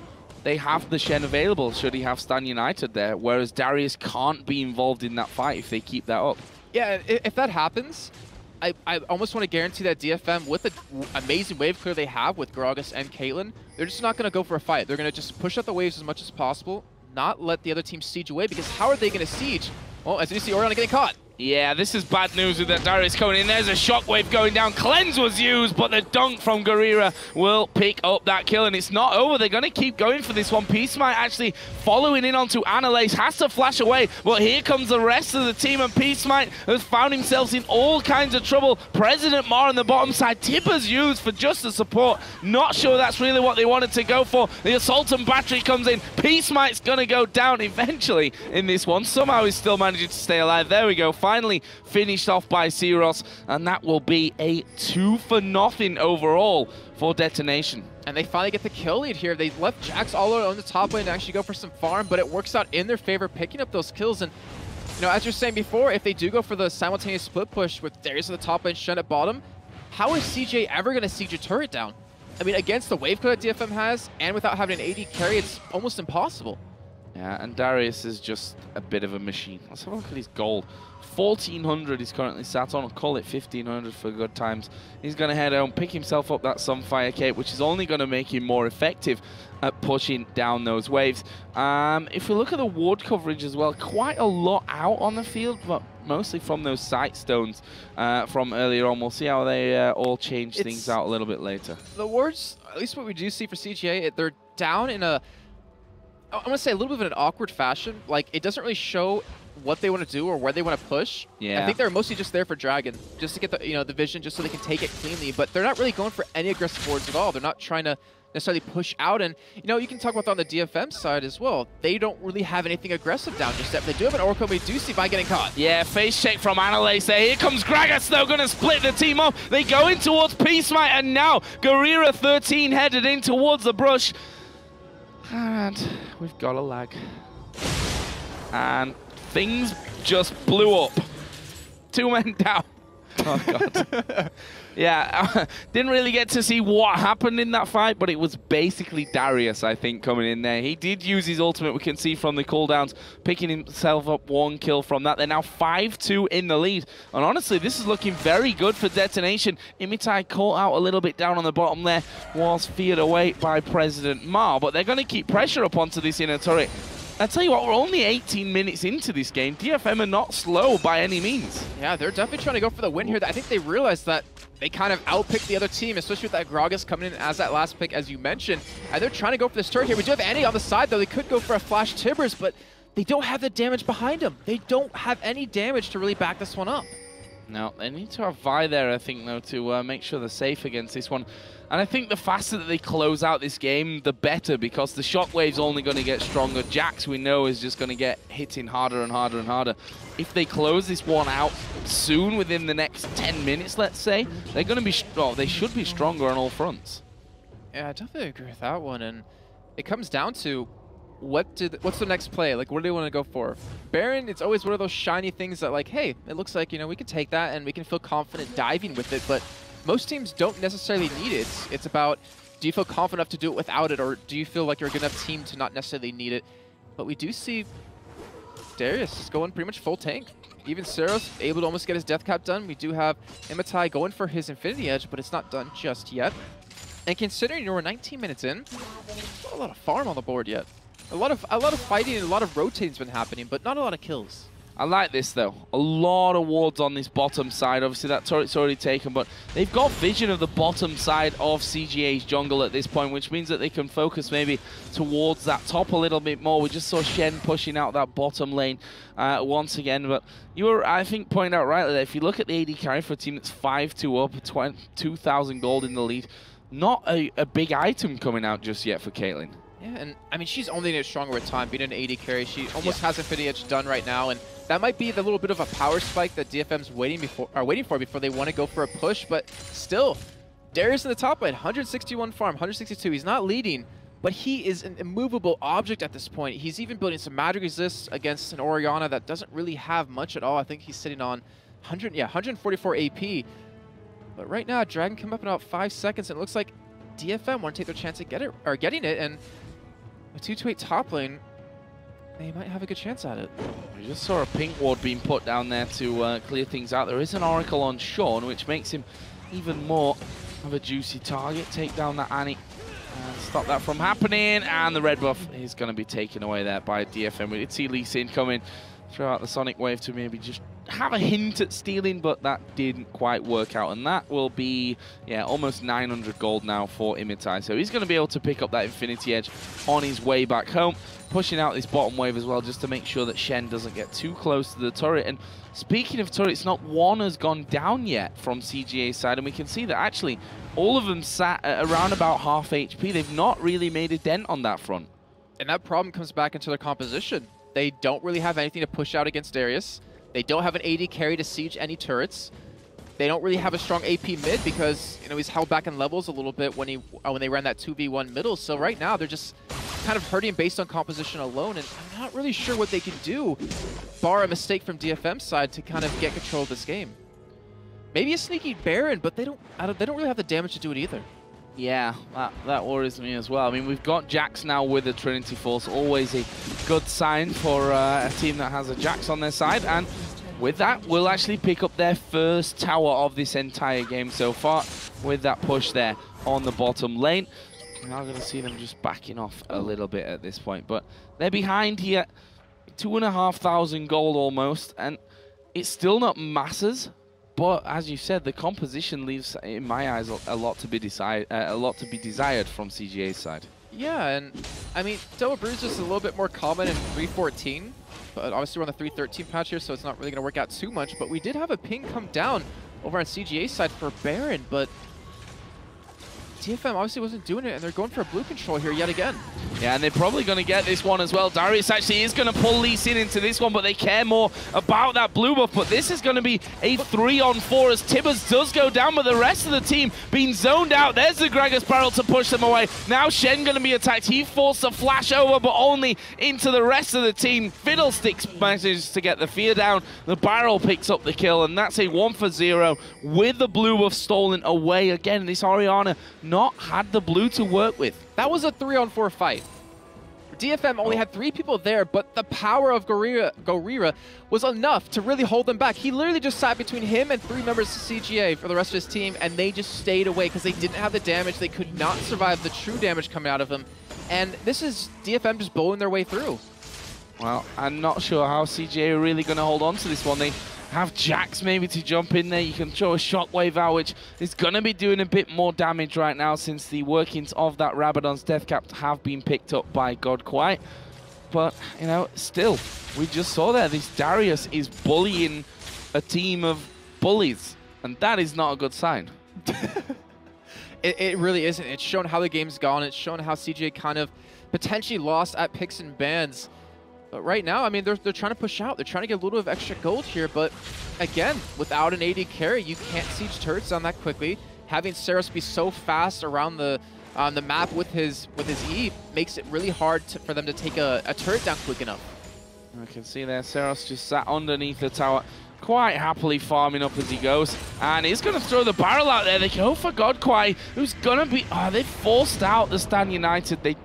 they have the Shen available should he have Stan United there, whereas Darius can't be involved in that fight if they keep that up. Yeah, if that happens, I almost want to guarantee that DFM, with the amazing wave clear they have with Gragas and Caitlyn, they're just not going to go for a fight. They're going to just push out the waves as much as possible, not let the other team siege away, because how are they going to siege? Well, as you see, Orianna getting caught. Yeah, this is bad news with that Darius coming in. There's a shockwave going down. Cleanse was used, but the dunk from Guerrera will pick up that kill, and it's not over. They're going to keep going for this one. Peacemite actually following in onto Analyze, has to flash away, but here comes the rest of the team, and Peacemite has found himself in all kinds of trouble. President Mar on the bottom side. Tipper's used for just the support. Not sure that's really what they wanted to go for. The Assault and Battery comes in. Peacemite's going to go down eventually in this one. Somehow he's still managing to stay alive. There we go. Finally finished off by Zeros, and that will be a 2-0 overall for Detonation. And they finally get the kill lead here. They left Jax all on the top lane to actually go for some farm, but it works out in their favor, picking up those kills. And, you know, as you're saying before, if they do go for the simultaneous split push with Darius at the top lane, Shen at bottom, how is CJ ever going to siege a turret down? I mean, against the wave code that DFM has, and without having an AD carry, it's almost impossible. Yeah, and Darius is just a bit of a machine. Let's have a look at his gold. 1,400 he's currently sat on. I'll call it 1,500 for good times. He's going to head home, pick himself up that Sunfire Cape, which is only going to make him more effective at pushing down those waves. If we look at the ward coverage as well, quite a lot out on the field, but mostly from those sight stones from earlier on. We'll see how they all change things out a little bit later. The wards, at least what we do see for CGA, they're down in a, I'm going to say a little bit of an awkward fashion. Like, it doesn't really show what they want to do or where they want to push. Yeah. I think they're mostly just there for Dragon, just to get the, you know, the vision, just so they can take it cleanly. But they're not really going for any aggressive boards at all. They're not trying to necessarily push out. And, you know, you can talk about that on the DFM side as well. They don't really have anything aggressive down just yet. They do have an Oracle. We do see Vi getting caught. Yeah, face check from Analyze there. Here comes Gragas, though, going to split the team off. They go in towards Peacemite, and now Guerrera 13 headed in towards the brush. And we've got a lag. And things just blew up. 2 men down. Oh, God. Yeah, didn't really get to see what happened in that fight, but it was basically Darius, I think, coming in there. He did use his ultimate, we can see from the cooldowns, picking himself up 1 kill from that. They're now 5-2 in the lead. And honestly, this is looking very good for Detonation. Imitai caught out a little bit down on the bottom there, was feared away by President Mar, but they're going to keep pressure up onto this inner turret. I tell you what, we're only 18 minutes into this game. DFM are not slow by any means. Yeah, they're definitely trying to go for the win here. I think they realized that they kind of outpicked the other team, especially with that Gragas coming in as that last pick, as you mentioned. And they're trying to go for this turret here. We do have Andy on the side, though. They could go for a flash Tibbers, but they don't have the damage behind them. They don't have any damage to really back this one up. No, they need to have Vi there, I think, though, to make sure they're safe against this one. And I think the faster that they close out this game, the better, because the shockwave's only going to get stronger. Jax, we know, is just going to get hitting harder and harder and harder. If they close this one out soon, within the next 10 minutes, let's say, they're going to be, well, they should be stronger on all fronts. Yeah, I definitely agree with that one. And it comes down to what's the next play? Like, what do they want to go for? Baron, it's always one of those shiny things that, like, hey, it looks like, you know, we can take that and we can feel confident diving with it, but most teams don't necessarily need it. It's about, do you feel confident enough to do it without it, or do you feel like you're a good enough team to not necessarily need it? But we do see Darius is going pretty much full tank. Even Seros able to almost get his death cap done. We do have Imitai going for his Infinity Edge, but it's not done just yet. And considering we're 19 minutes in, not a lot of farm on the board yet. A lot of fighting and a lot of rotating's been happening, but not a lot of kills. I like this, though. A lot of wards on this bottom side. Obviously, that turret's already taken, but they've got vision of the bottom side of CGA's jungle at this point, which means that they can focus maybe towards that top a little bit more. We just saw Shen pushing out that bottom lane once again, but you were, I think, pointing out rightly that if you look at the AD carry for a team that's 5-2 up, 2,000 gold in the lead, not a big item coming out just yet for Caitlyn. Yeah, and I mean, she's only getting stronger with time, being an AD carry. She almost has Infinity Edge done right now, and that might be the little bit of a power spike that DFM's waiting for before they want to go for a push. But still, Darius in the top lane, 161 farm, 162. He's not leading, but he is an immovable object at this point. He's even building some magic resist against an Orianna that doesn't really have much at all. I think he's sitting on 144 AP. But right now, Dragon come up in about 5 seconds, and it looks like DFM want to take their chance at getting it, and a 2-8 top lane, they might have a good chance at it. We just saw a pink ward being put down there to clear things out. There is an Oracle on Sean, which makes him even more of a juicy target. Take down that Annie and stop that from happening, and the red buff is going to be taken away there by DFM. We did see Lee Sin come in, throw out the Sonic Wave to maybe just have a hint at stealing, but that didn't quite work out. And that will be, yeah, almost 900 gold now for Imitai. So he's going to be able to pick up that Infinity Edge on his way back home, pushing out this bottom wave as well, just to make sure that Shen doesn't get too close to the turret. And speaking of turrets, not one has gone down yet from CGA's side, and we can see that actually all of them sat at around about half HP. They've not really made a dent on that front. And that problem comes back into their composition. They don't really have anything to push out against Darius. They don't have an AD carry to siege any turrets. They don't really have a strong AP mid because, you know, he's held back in levels a little bit when they ran that 2v1 middle. So right now they're just kind of hurting based on composition alone, and I'm not really sure what they can do, bar a mistake from DFM's side, to kind of get control of this game. Maybe a sneaky Baron, but they don't really have the damage to do it either. Yeah, that worries me as well. I mean, we've got Jax now with a Trinity Force, always a good sign for a team that has a Jax on their side. And with that, we'll actually pick up their first tower of this entire game so far with that push there on the bottom lane. We're now going to see them just backing off a little bit at this point, but they're behind here, 2,500 gold almost, and it's still not masses. But as you said, the composition leaves, in my eyes, a lot to be desired from CGA's side. Yeah, and I mean, Double Bruise is a little bit more common in 3.14, but obviously we're on the 3.13 patch here, so it's not really going to work out too much. But we did have a ping come down over on CGA's side for Baron, but DFM obviously wasn't doing it, and they're going for a blue control here yet again. Yeah, and they're probably going to get this one as well. Darius actually is going to pull Lee Sin into this one, but they care more about that blue buff. But this is going to be a 3-on-4 as Tibbers does go down, but the rest of the team being zoned out. There's the Gragas barrel to push them away. Now Shen going to be attacked. He forced a flash over, but only into the rest of the team. Fiddlesticks manages to get the fear down. The barrel picks up the kill, and that's a 1-for-0 with the blue buff stolen away. Again, this Orianna not had the blue to work with. That was a 3-on-4 fight. DFM only had 3 people there, but the power of Gorira was enough to really hold them back. He literally just sat between him and 3 members of CGA for the rest of his team, and they just stayed away because they didn't have the damage. They could not survive the true damage coming out of him. And this is DFM just bowling their way through. Well, I'm not sure how CGA are really going to hold on to this one. They have Jax maybe to jump in there. You can throw a Shockwave out, which is going to be doing a bit more damage right now since the workings of that Rabadon's Death Cap have been picked up by God Quite. But, you know, still, we just saw there, this Darius is bullying a team of bullies, and that is not a good sign. It really isn't. It's shown how the game's gone. It's shown how CGA kind of potentially lost at picks and bans. But right now, I mean, they're trying to push out. They're trying to get a little bit of extra gold here. But again, without an AD carry, you can't siege turrets down that quickly. Having Saros be so fast around the map with his E makes it really hard for them to take a turret down quick enough. I can see there, Saros just sat underneath the tower, quite happily farming up as he goes. And he's going to throw the barrel out there. They go for God Quite, who's going to be... Oh, they forced out the Stan United. They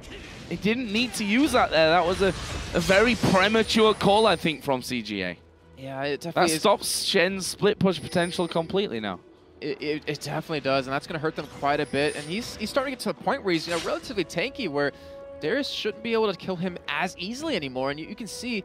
didn't need to use that there. That was a very premature call, I think, from CGA. Yeah, it definitely that stops Shen's split push potential completely now. It definitely does, and that's going to hurt them quite a bit. And he's starting to get to the point where he's, you know, relatively tanky, where Darius shouldn't be able to kill him as easily anymore. And you can see,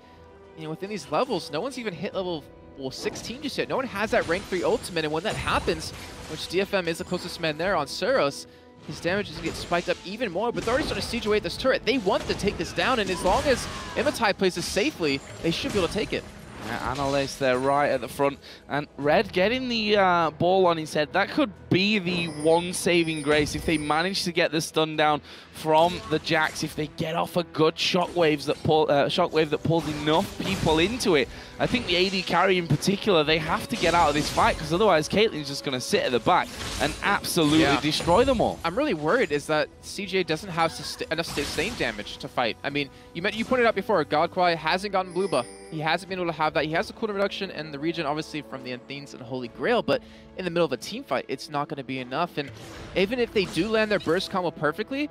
you know, within these levels, no one's even hit level 16 just yet. No one has that rank 3 ultimate, and when that happens, which DFM is the closest man there on Saros, his damage is going to get spiked up even more, but they're already starting to siege away at this turret. They want to take this down, and as long as Imitai plays this safely, they should be able to take it. Yeah, Analyst there right at the front, and Red getting the ball on his head. That could be the one saving grace if they manage to get the stun down from the Jax. If they get off a good shockwave that pulls enough people into it. I think the AD carry in particular, they have to get out of this fight, because otherwise Caitlyn's just going to sit at the back and absolutely destroy them all. I'm really worried is that CJ doesn't have enough sustain damage to fight. I mean, you pointed out before, Godquai hasn't gotten blue buff. He hasn't been able to have that. He has the cooldown reduction and the regen, obviously, from the Athenes and Holy Grail, but in the middle of a team fight, it's not going to be enough. And even if they do land their burst combo perfectly,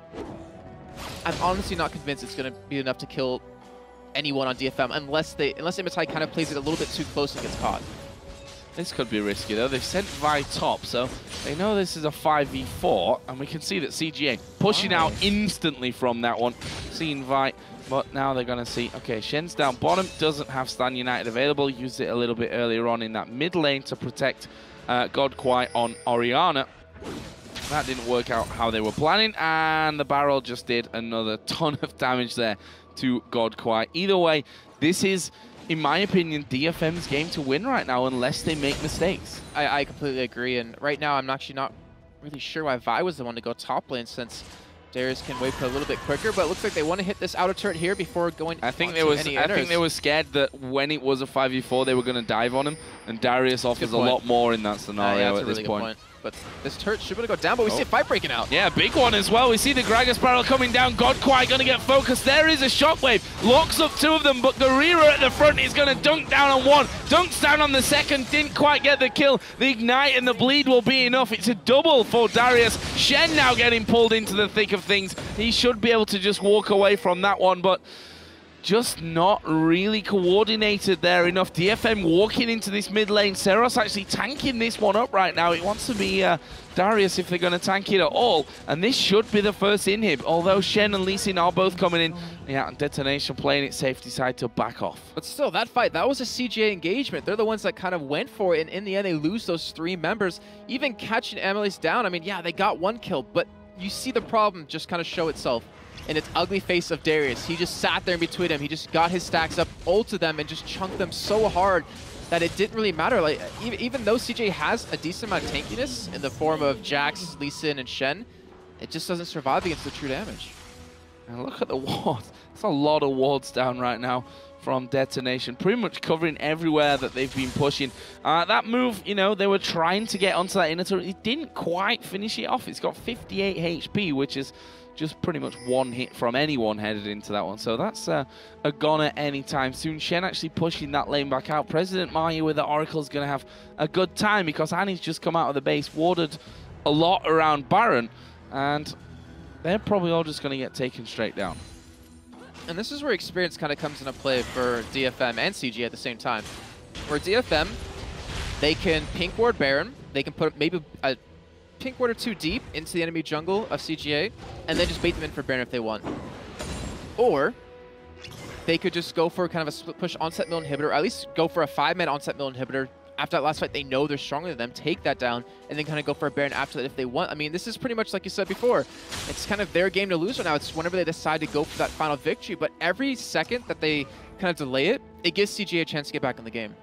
I'm honestly not convinced it's going to be enough to kill anyone on DFM unless Imitai kind of plays it a little bit too close and gets caught. This could be risky, though. They've sent Vi top, so they know this is a 5v4, and we can see that CGA pushing out instantly from that one, seeing Vi, but now they're going to see, okay, Shen's down bottom, doesn't have Stan United available, used it a little bit earlier on in that mid lane to protect Godquai on Oriana. That didn't work out how they were planning, and the barrel just did another ton of damage there to Godquai. Either way, this is, in my opinion, DFM's game to win right now unless they make mistakes. I completely agree, and right now I'm actually not really sure why Vi was the one to go top lane, since Darius can wait for a little bit quicker, but it looks like they want to hit this outer turret here before going I think they were scared that when it was a 5v4 they were going to dive on him, and Darius offers a lot more in that scenario at this point. But this turret should be able to go down, but we see a fight breaking out. Yeah, big one as well. We see the Gragas barrel coming down. Godquai going to get focused. There is a shockwave. Locks up two of them, but Guerrero at the front is going to dunk down on one. Dunks down on the second. Didn't quite get the kill. The ignite and the bleed will be enough. It's a double for Darius. Shen now getting pulled into the thick of things. He should be able to just walk away from that one, but just not really coordinated there enough. DFM walking into this mid lane. Seros actually tanking this one up right now. It wants to be Darius if they're going to tank it at all. And this should be the first inhib, although Shen and Lee Sin are both coming in. Yeah, and Detonation playing it safety side to back off. But still, that fight, that was a CGA engagement. They're the ones that kind of went for it, and in the end, they lose those 3 members. Even catching Emily's down, I mean, yeah, they got 1 kill, but you see the problem just kind of show itself in its ugly face of Darius. He just sat there in between them. He just got his stacks up, ulted them, and just chunked them so hard that it didn't really matter. Like, even though CJ has a decent amount of tankiness in the form of Jax, Lee Sin, and Shen, it just doesn't survive against the true damage. And look at the wards. There's a lot of wards down right now from Detonation, pretty much covering everywhere that they've been pushing. That move, you know, they were trying to get onto that inner turret. It didn't quite finish it off. It's got 58 HP, which is just pretty much 1 hit from anyone headed into that one. So that's a goner anytime soon. Shen actually pushing that lane back out. President Maya with the Oracle's going to have a good time because Annie's just come out of the base, warded a lot around Baron, and they're probably all just going to get taken straight down. And this is where experience kind of comes into play for DFM and CG at the same time. Where DFM, they can pink ward Baron, they can put maybe a pink ward or 2 deep into the enemy jungle of CGA, and then just bait them in for Baron if they want. Or they could just go for kind of a split push onset mill inhibitor, or at least go for a 5-man onset mill inhibitor. After that last fight, they know they're stronger than them, take that down, and then kind of go for a Baron after that if they want. I mean, this is pretty much like you said before. It's kind of their game to lose right now. It's whenever they decide to go for that final victory, but every second that they kind of delay it, it gives CGA a chance to get back in the game.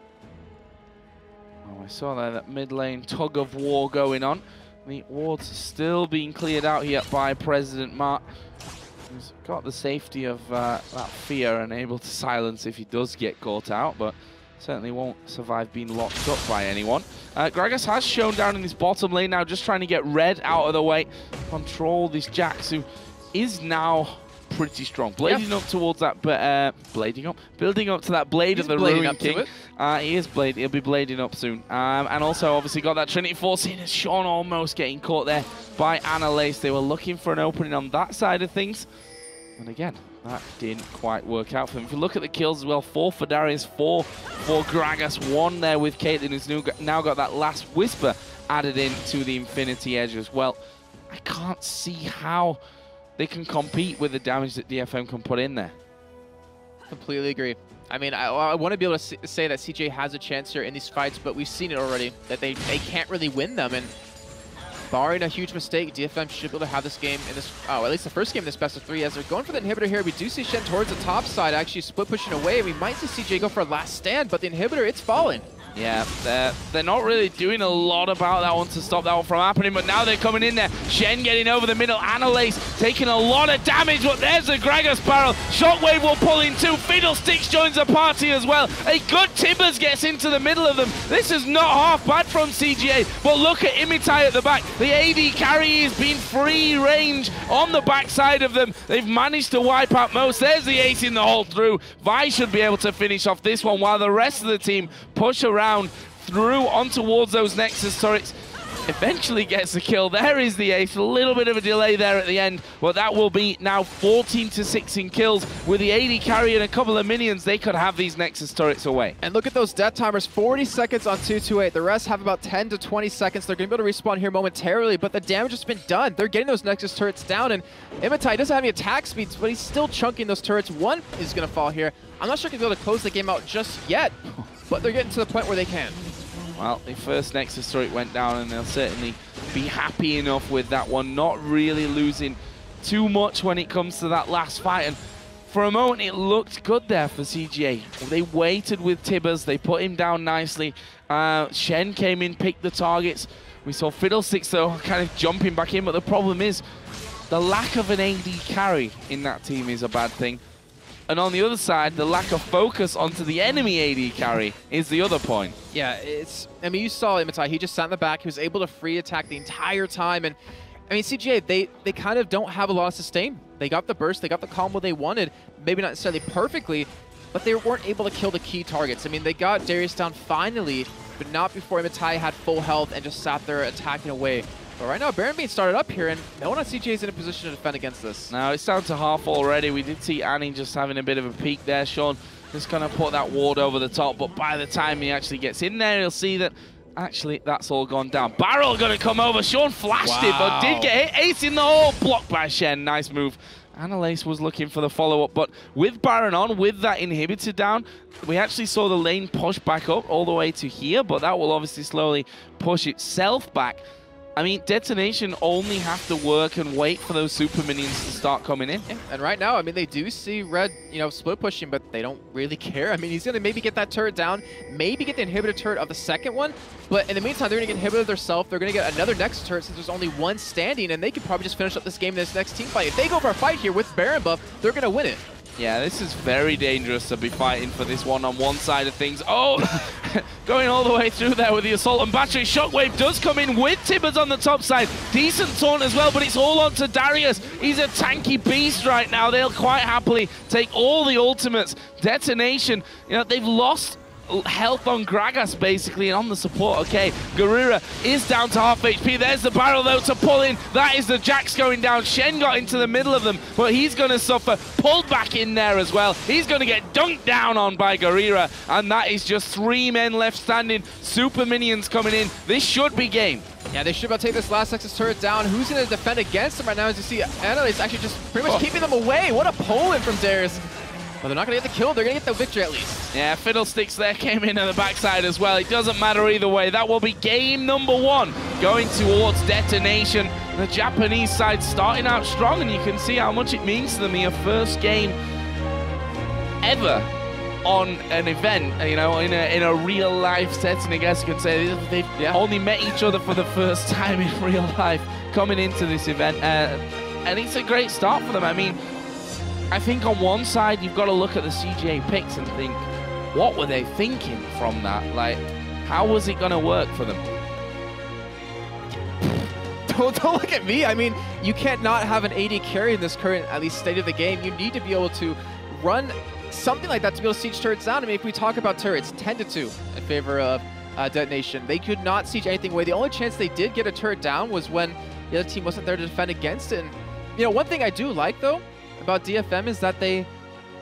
Oh, I saw that mid lane tug of war going on. The wards still being cleared out here by President Mart. He's got the safety of that fear and able to silence if he does get caught out, but certainly won't survive being locked up by anyone. Gragas has shown down in this bottom lane now, just trying to get Red out of the way, control this Jax, who is now pretty strong. Blading up towards that, building up to that blade of the Ruin King. He is blade. He'll be blading up soon. And also, obviously, got that Trinity Force in as Sean almost getting caught there by Annalise. They were looking for an opening on that side of things. And again, that didn't quite work out for them. If you look at the kills as well, 4 for Darius, 4 for Gragas, 1 there with Caitlyn, who's now got that last Whisper added in to the Infinity Edge as well. I can't see how they can compete with the damage that DFM can put in there. Completely agree. I mean, I want to be able to say that CJ has a chance here in these fights, but we've seen it already, that they can't really win them. And barring a huge mistake, DFM should be able to have this game in this, at least the first game in this best of 3. As they're going for the inhibitor here, we do see Shen towards the top side, actually split pushing away. We might see CJ go for a last stand, but the inhibitor, it's falling. Yeah, they're not really doing a lot about that one to stop that one from happening, but now they're coming in there. Shen getting over the middle. Annalise taking a lot of damage, but there's the Gragas barrel. Shockwave will pull in too. Fiddlesticks joins the party as well. A good Tibbers gets into the middle of them. This is not half bad from CGA, but look at Imitai at the back. The AD carry has been free range on the backside of them. They've managed to wipe out most. There's the ace in the hole through. Vi should be able to finish off this one while the rest of the team push around through on towards those Nexus turrets. eventually gets the kill. There is the ace. A little bit of a delay there at the end, but that will be now 14-6 in kills. With the AD carry and a couple of minions, they could have these Nexus turrets away. And look at those death timers, 40 seconds on 228. The rest have about 10 to 20 seconds. They're going to be able to respawn here momentarily, but the damage has been done. They're getting those Nexus turrets down, and Imitai doesn't have any attack speeds, but he's still chunking those turrets. One is going to fall here. I'm not sure if he's able to close the game out just yet, but they're getting to the point where they can. Well, the first Nexus turret went down, and they'll certainly be happy enough with that one, not really losing too much when it comes to that last fight. And for a moment, it looked good there for CGA. They waited with Tibbers. They put him down nicely. Shen came in, picked the targets. We saw Fiddlesticks, though, kind of jumping back in, but the problem is the lack of an AD carry in that team is a bad thing. And on the other side, the lack of focus onto the enemy AD carry is the other point. Yeah, I mean, you saw Imitai. He just sat in the back. He was able to free attack the entire time. And, I mean, CGA, they kind of don't have a lot of sustain. They got the burst. They got the combo they wanted. Maybe not necessarily perfectly, but they weren't able to kill the key targets. I mean, they got Darius down finally, but not before Imitai had full health and just sat there attacking away. But right now, Baron being started up here, and no one on CGA is in a position to defend against this. Now, it's down to half already. We did see Annie just having a bit of a peek there. Sean just going to put that ward over the top, but by the time he actually gets in there, he'll see that actually that's all gone down. Barrel going to come over. Sean flashed it, but did get hit. Ace in the hole, blocked by Shen. Nice move. Annalise was looking for the follow-up, but with Baron on, with that inhibitor down, we actually saw the lane push back up all the way to here, but that will obviously slowly push itself back. I mean, Detonation only have to work and wait for those super minions to start coming in. Yeah, and right now, I mean, they do see Red, split pushing, but they don't really care. I mean, he's going to maybe get that turret down, maybe get the inhibitor turret of the second one, but in the meantime, they're going to get inhibited themselves. They're going to get another next turret since there's only one standing, and they could probably just finish up this game in this next team fight. If they go for a fight here with Baron buff, they're going to win it. Yeah, this is very dangerous to be fighting for this one on one side of things. Oh, going all the way through there with the Assault and Battery. Shockwave does come in with Tibbers on the top side. Decent taunt as well, but it's all on to Darius. He's a tanky beast right now. They'll quite happily take all the ultimates. Detonation, they've lost health on Gragas basically, and on the support. Okay, Garura is down to half HP. There's the barrel though to pull in. That is the Jax going down. Shen got into the middle of them, but he's going to suffer. Pulled back in there as well. He's going to get dunked down on by Garira, and that is just 3 men left standing. Super minions coming in. This should be game. Yeah, they should be able to take this last Nexus turret down. Who's going to defend against them right now? As you see, Anna is actually just pretty much keeping them away. What a pull-in from Darius. But they're not going to get the kill. They're going to get the victory at least. Yeah, Fiddlesticks there came in on the backside as well. It doesn't matter either way. That will be game number 1 going towards Detonation. The Japanese side starting out strong, and you can see how much it means to them here. First game ever on an event, in a real-life setting, I guess you could say. They've only met each other for the first time in real life coming into this event. And it's a great start for them. I mean, I think on one side, you've got to look at the CGA picks and think, what were they thinking from that? Like, how was it going to work for them? Don't look at me. I mean, you can't not have an AD carry in this current, at least, state of the game. You need to be able to run something like that to be able to siege turrets down. I mean, if we talk about turrets, 10-2 in favor of Detonation. They could not siege anything away. The only chance they did get a turret down was when the other team wasn't there to defend against it. And, one thing I do like, though, about DFM is that they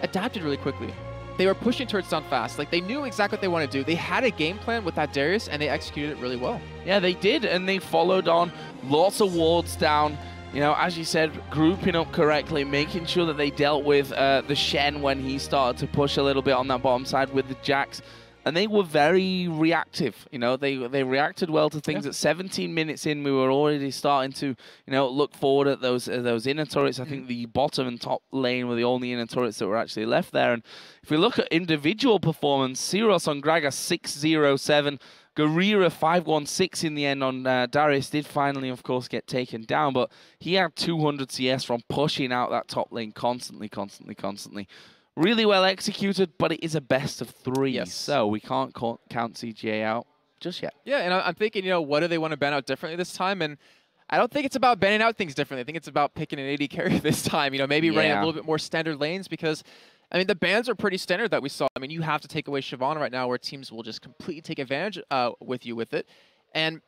adapted really quickly. They were pushing turrets down fast. Like, they knew exactly what they wanted to do. They had a game plan with that Darius, and they executed it really well. Yeah, they did, and they followed on. Lots of wards down. As you said, grouping up correctly, making sure that they dealt with the Shen when he started to push a little bit on that bottom side with the Jax. And they were very reactive. They reacted well to things. At 17 minutes in, we were already starting to, look forward at those inner turrets. I think the bottom and top lane were the only inner turrets that were actually left there. And if we look at individual performance, Siros on Gragas 6-0-7. Garira 5-1-6 in the end on Darius. Did finally, of course, get taken down, but he had 200 CS from pushing out that top lane constantly. Really well executed, but it is a best of 3, yes. So we can't count CGA out just yet. Yeah, and I'm thinking, what do they want to ban out differently this time? And I don't think it's about banning out things differently. I think it's about picking an AD carry this time. Maybe running a little bit more standard lanes because, I mean, the bans are pretty standard that we saw. I mean, you have to take away Siobhan right now where teams will just completely take advantage with you with it. And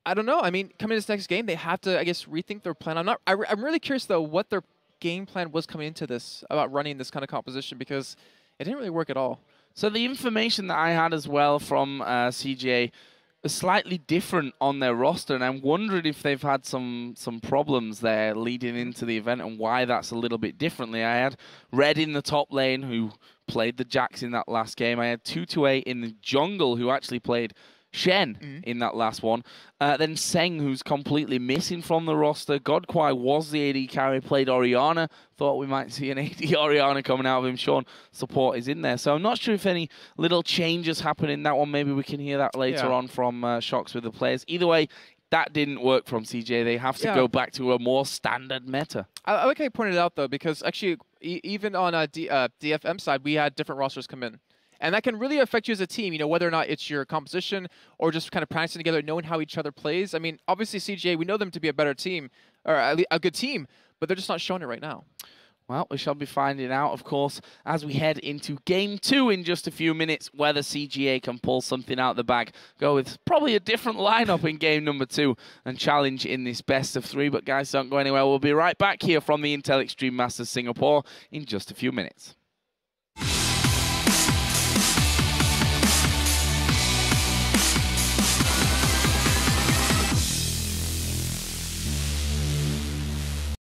I don't know. I mean, coming into this next game, they have to, I guess, rethink their plan. I'm really curious though what their game plan was coming into this about running this kind of composition, because it didn't really work at all. So the information that I had as well from CGA is slightly different on their roster, and I'm wondering if they've had some problems there leading into the event and why that's a little bit differently. I had Red in the top lane, who played the Jax in that last game. I had 228 in the jungle, who actually played Shen in that last one. Then Seng, who's completely missing from the roster. Godquai was the AD carry, played Orianna. Thought we might see an AD Orianna coming out of him. Sean, support is in there. So I'm not sure if any little changes happen in that one. Maybe we can hear that later on from Shocks with the players. Either way, that didn't work from CJ. They have to go back to a more standard meta. I like how you pointed it out, though, because actually, even on DFM side, we had different rosters come in. And that can really affect you as a team, you know, whether or not it's your composition or just kind of practicing together, knowing how each other plays. I mean, obviously, CGA, we know them to be a better team, or a good team, but they're just not showing it right now. Well, we shall be finding out, of course, as we head into Game 2 in just a few minutes, whether CGA can pull something out the bag, go with probably a different lineup in Game number 2 and challenge in this best of 3. But guys, don't go anywhere. We'll be right back here from the Intel Extreme Masters Singapore in just a few minutes.